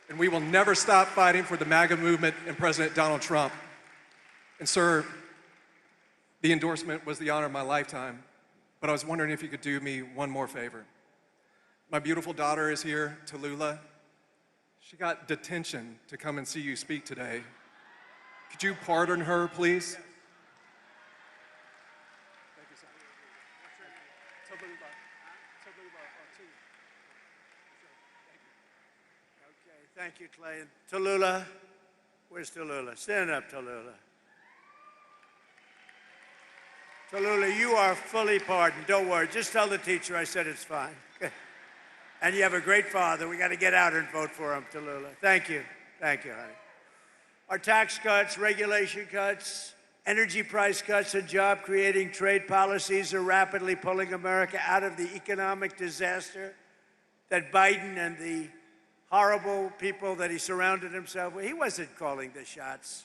And we will never stop fighting for the MAGA movement and President Donald Trump. And sir, the endorsement was the honor of my lifetime, but I was wondering if you could do me one more favor. My beautiful daughter is here, Tallulah. She got detention to come and see you speak today. Could you pardon her, please? Thank you, son. Okay, thank you, Clay. And Tallulah, where's Tallulah? Stand up, Tallulah. Tallulah, you are fully pardoned. Don't worry. Just tell the teacher I said it's fine. And you have a great father. We got to get out and vote for him, Tallulah. Thank you. Thank you, honey. Our tax cuts, regulation cuts, energy price cuts, and job-creating trade policies are rapidly pulling America out of the economic disaster that Biden and the horrible people that he surrounded himself with. He wasn't calling the shots.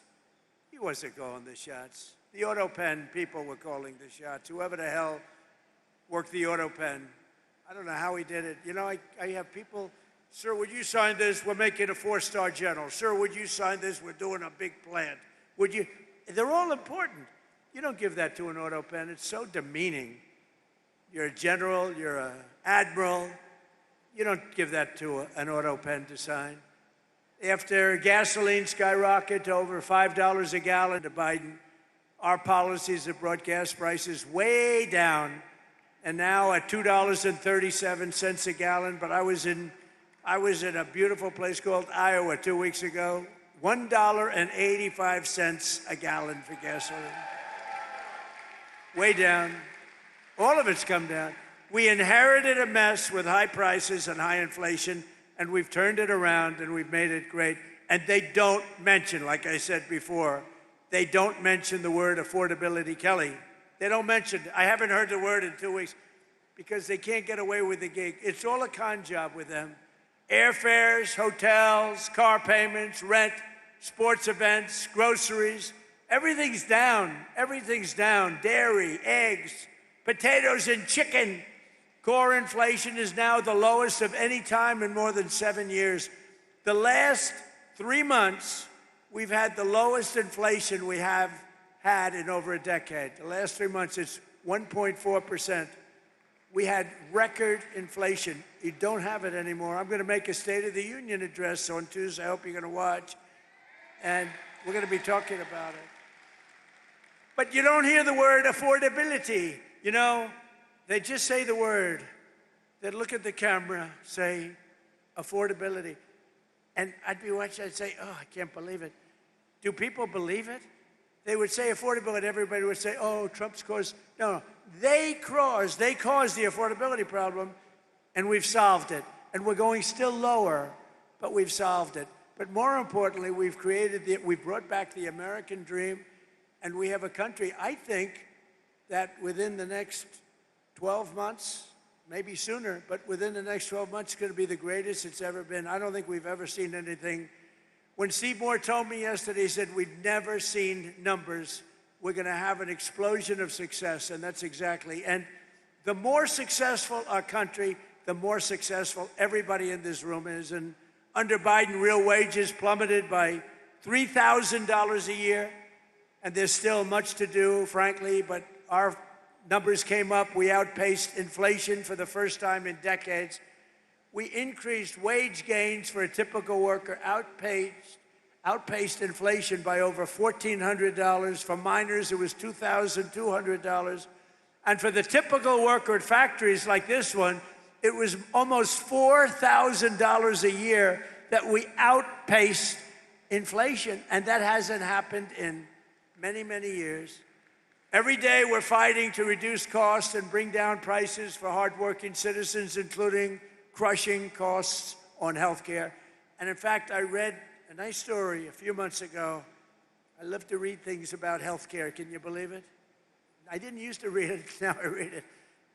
He wasn't calling the shots. The auto pen people were calling the shots. Whoever the hell worked the auto pen. I don't know how he did it. You know, I have people, sir, would you sign this? We're making a 4-star general. Sir, would you sign this? We're doing a big plant. Would you? They're all important. You don't give that to an auto pen. It's so demeaning. You're a general. You're an admiral. You don't give that to an auto pen to sign. After gasoline skyrocketed to over $5 a gallon to Biden, our policies have brought gas prices way down, and now at $2.37 a gallon. But I was in a beautiful place called Iowa 2 weeks ago. $1.85 a gallon for gasoline. Way down. All of it's come down. We inherited a mess with high prices and high inflation, and we've turned it around and we've made it great. And they don't mention, like I said before, they don't mention the word affordability, Kelly. They don't mention it. I haven't heard the word in 2 weeks because they can't get away with the gig. It's all a con job with them. Airfares, hotels, car payments, rent, sports events, groceries. Everything's down. Everything's down. Dairy, eggs, potatoes, and chicken. Core inflation is now the lowest of any time in more than 7 years. The last 3 months, we've had the lowest inflation we have had in over a decade. The last 3 months, it's 1.4%. We had record inflation. You don't have it anymore. I'm going to make a State of the Union address on Tuesday. I hope you're going to watch. And we're going to be talking about it. But you don't hear the word affordability. You know, they just say the word. They look at the camera, say affordability. And I'd be watching, I'd say, oh, I can't believe it. Do people believe it? They would say affordability, everybody would say, oh, Trump's caused. No, they caused the affordability problem, and we've solved it. And we're going still lower, but we've solved it. But more importantly, we've brought back the American dream, and we have a country, I think, that within the next 12 months, maybe sooner, but within the next 12 months, it's going to be the greatest it's ever been. I don't think we've ever seen anything. When Seymour told me yesterday, he said, we've never seen numbers. We're going to have an explosion of success, and that's exactly. And the more successful our country, the more successful everybody in this room is. And under Biden, real wages plummeted by $3,000 a year, and there's still much to do, frankly, but our numbers came up. We outpaced inflation for the first time in decades. We increased wage gains for a typical worker, outpaced inflation by over $1,400. For miners, it was $2,200. And for the typical worker at factories like this one, it was almost $4,000 a year that we outpaced inflation. And that hasn't happened in many, many years. Every day we're fighting to reduce costs and bring down prices for hardworking citizens, including crushing costs on health care. And in fact, I read a nice story a few months ago. I love to read things about health care. Can you believe it? I didn't used to read it, now I read it.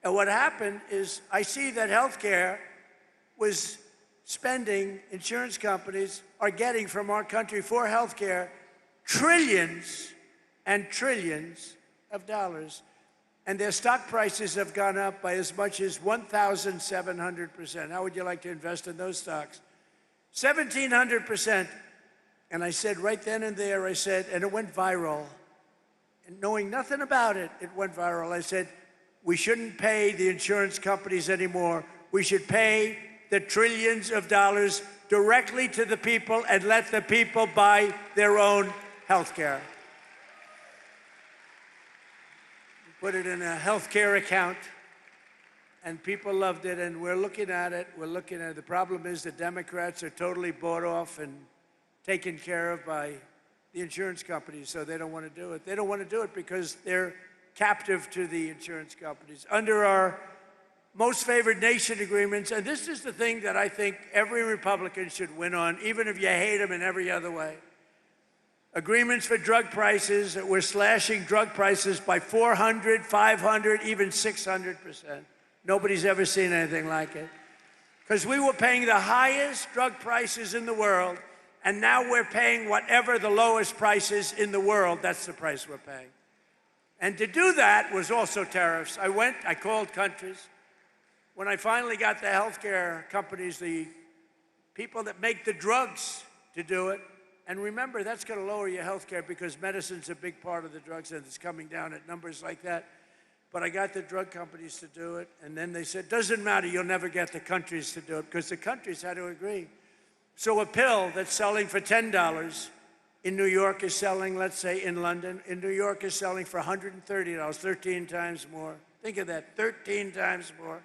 And what happened is I see that health care was spending, insurance companies are getting from our country for health care trillions and trillions of dollars. And their stock prices have gone up by as much as 1,700%. How would you like to invest in those stocks? 1,700%. And I said right then and there, I said, and it went viral. And knowing nothing about it, it went viral. I said, we shouldn't pay the insurance companies anymore. We should pay the trillions of dollars directly to the people and let the people buy their own health care. Put it in a health care account, and people loved it, and we're looking at it. We're looking at it. The problem is the Democrats are totally bought off and taken care of by the insurance companies, so they don't want to do it. They don't want to do it because they're captive to the insurance companies. Under our most favored nation agreements, and this is the thing that I think every Republican should win on, even if you hate them in every other way. Agreements for drug prices, we're slashing drug prices by 400, 500, even 600%. Nobody's ever seen anything like it. Because we were paying the highest drug prices in the world, and now we're paying whatever the lowest price is in the world. That's the price we're paying. And to do that was also tariffs. I called countries. When I finally got the healthcare companies, the people that make the drugs to do it, and remember, that's going to lower your healthcare because medicine's a big part of the drugs, and it's coming down at numbers like that. But I got the drug companies to do it, and then they said, doesn't matter, you'll never get the countries to do it, because the countries had to agree. So a pill that's selling for $10 in New York is selling, let's say in London, in New York is selling for $130, 13 times more. Think of that, 13 times more.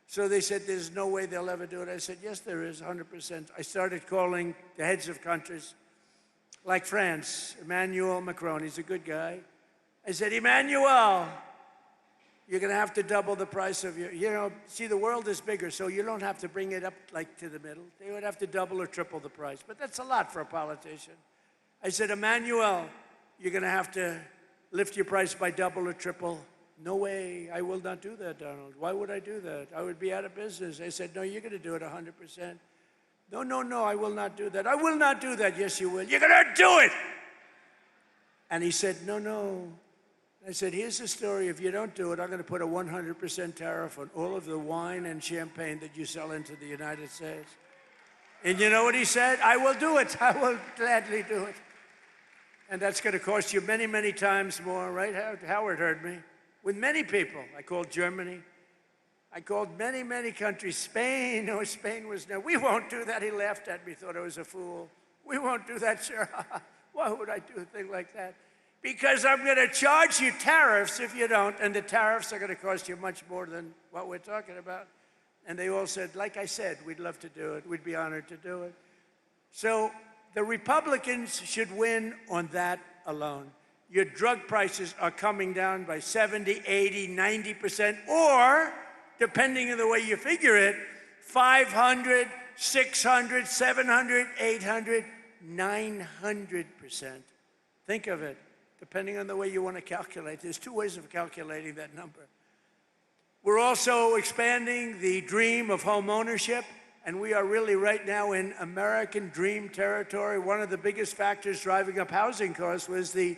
So they said, there's no way they'll ever do it. I said, yes, there is, 100%. I started calling the heads of countries, like France, Emmanuel Macron, he's a good guy. I said, Emmanuel, you're going to have to double the price of your, see, the world is bigger, so you don't have to bring it up like to the middle. They would have to double or triple the price, but that's a lot for a politician. I said, Emmanuel, you're going to have to lift your price by double or triple. No way, I will not do that, Donald. Why would I do that? I would be out of business. I said, no, you're going to do it 100%. No, no, no, I will not do that. I will not do that. Yes, you will. You're going to do it. And he said, no, no. I said, here's the story. If you don't do it, I'm going to put a 100% tariff on all of the wine and champagne that you sell into the United States. And you know what he said? I will do it. I will gladly do it. And that's going to cost you many, many times more, right? Howard heard me. With many people. I called Germany. I called many, many countries. Spain. No, Spain was no. We won't do that. He laughed at me, thought I was a fool. We won't do that, sir. Why would I do a thing like that? Because I'm going to charge you tariffs if you don't, and the tariffs are going to cost you much more than what we're talking about. And they all said, like I said, we'd love to do it. We'd be honored to do it. So the Republicans should win on that alone. Your drug prices are coming down by 70, 80, 90%, or, depending on the way you figure it, 500, 600, 700, 800, 900%. Think of it. Depending on the way you want to calculate. There's two ways of calculating that number. We're also expanding the dream of home ownership, and we are really right now in American dream territory. One of the biggest factors driving up housing costs was the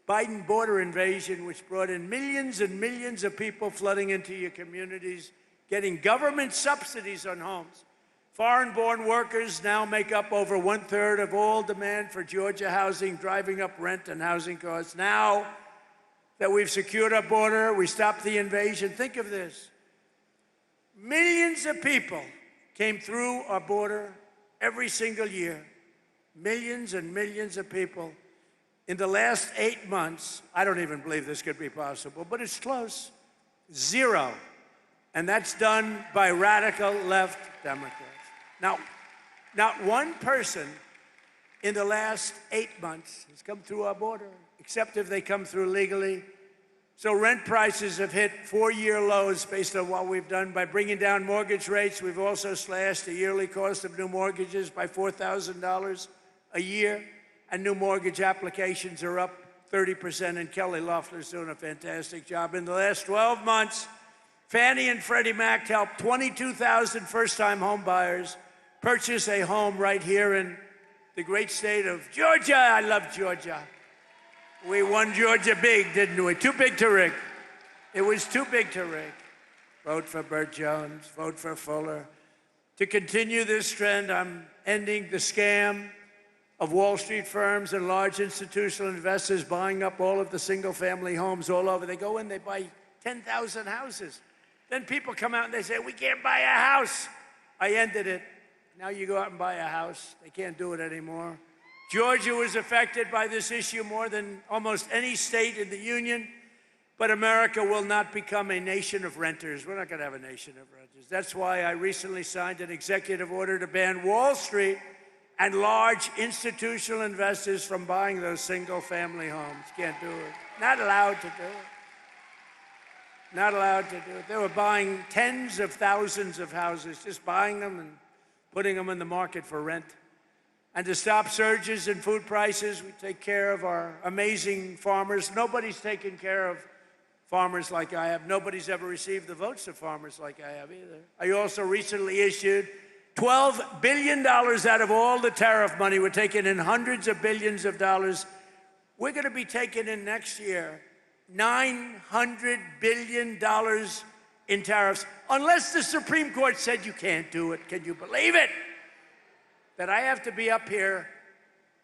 Biden border invasion, which brought in millions and millions of people flooding into your communities, getting government subsidies on homes. Foreign-born workers now make up over 1/3 of all demand for Georgia housing, driving up rent and housing costs. Now that we've secured our border, we stopped the invasion. Think of this. Millions of people came through our border every single year. Millions and millions of people. In the last 8 months, I don't even believe this could be possible, but it's close. 0. And that's done by radical left Democrats. Now, not one person in the last 8 months has come through our border, except if they come through legally. So rent prices have hit 4-year lows based on what we've done by bringing down mortgage rates. We've also slashed the yearly cost of new mortgages by $4,000 a year, and new mortgage applications are up 30%, and Kelly Loeffler's doing a fantastic job. In the last 12 months, Fannie and Freddie Mac helped 22,000 first-time home buyers purchase a home right here in the great state of Georgia. I love Georgia. We won Georgia big, didn't we? Too big to rig. It was too big to rig. Vote for Burt Jones. Vote for Fuller. To continue this trend, I'm ending the scam of Wall Street firms and large institutional investors buying up all of the single-family homes all over. They go in, they buy 10,000 houses. Then people come out and they say, we can't buy a house. I ended it. Now you go out and buy a house. They can't do it anymore. Georgia was affected by this issue more than almost any state in the union, but America will not become a nation of renters. We're not going to have a nation of renters. That's why I recently signed an executive order to ban Wall Street and large institutional investors from buying those single-family homes. Can't do it. Not allowed to do it. Not allowed to do it. They were buying tens of thousands of houses, just buying them and putting them in the market for rent. And to stop surges in food prices, we take care of our amazing farmers. Nobody's taken care of farmers like I have. Nobody's ever received the votes of farmers like I have either. I also recently issued $12 billion out of all the tariff money. We're taking in hundreds of billions of dollars. We're going to be taking in next year $900 billion in tariffs, unless the Supreme Court said you can't do it. Can you believe it? That I have to be up here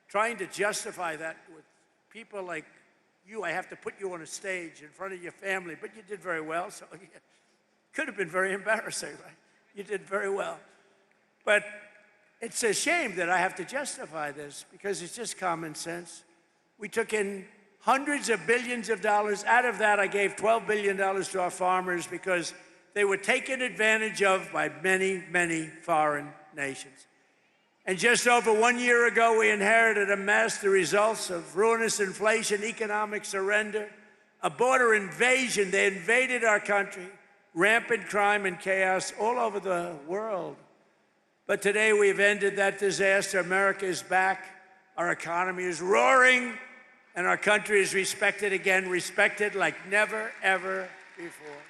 trying to justify that with people like you. I have to put you on a stage in front of your family, but you did very well, so it could have been very embarrassing, right? You did very well. But it's a shame that I have to justify this because it's just common sense. We took in hundreds of billions of dollars. Out of that, I gave $12 billion to our farmers because they were taken advantage of by many, many foreign nations. And just over 1 year ago, we inherited a mess, the results of ruinous inflation, economic surrender, a border invasion. They invaded our country, rampant crime and chaos all over the world. But today we've ended that disaster. America is back. Our economy is roaring, and our country is respected again, respected like never, ever before.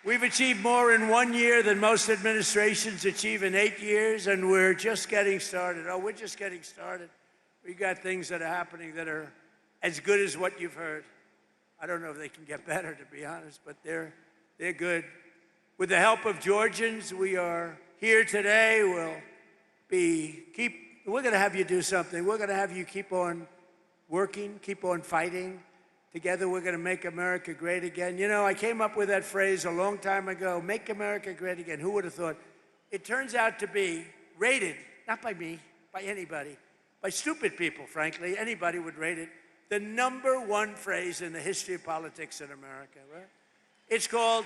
We've achieved more in 1 year than most administrations achieve in 8 years, and we're just getting started. Oh, we're just getting started. We've got things that are happening that are as good as what you've heard. I don't know if they can get better, to be honest, but they're good. With the help of Georgians, we are here today. We're going to have you do something. We're going to have you keep on working, keep on fighting. Together, we're going to make America great again. You know, I came up with that phrase a long time ago, make America great again. Who would have thought? It turns out to be rated, not by me, by anybody, by stupid people, frankly. Anybody would rate it the #1 phrase in the history of politics in America, right? It's called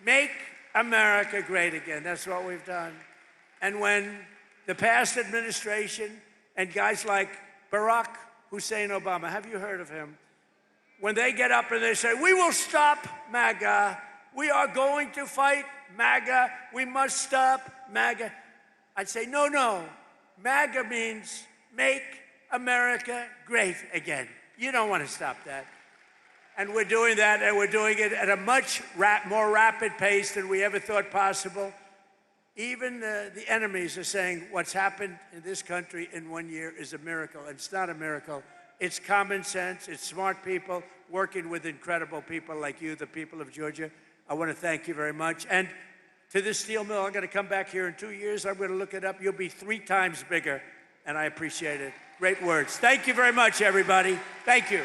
Make America Great Again. That's what we've done. And when the past administration and guys like Barack Hussein Obama, have you heard of him? When they get up and they say, we will stop MAGA, we are going to fight MAGA, we must stop MAGA, I'd say, no. MAGA means make America great again. You don't want to stop that. And we're doing that, and we're doing it at a much more rapid pace than we ever thought possible. Even the enemies are saying what's happened in this country in 1 year is a miracle. And it's not a miracle. It's common sense. It's smart people working with incredible people like you, the people of Georgia. I want to thank you very much. And to this steel mill, I'm going to come back here in 2 years. I'm going to look it up. You'll be 3 times bigger, and I appreciate it. Great words. Thank you very much, everybody. Thank you.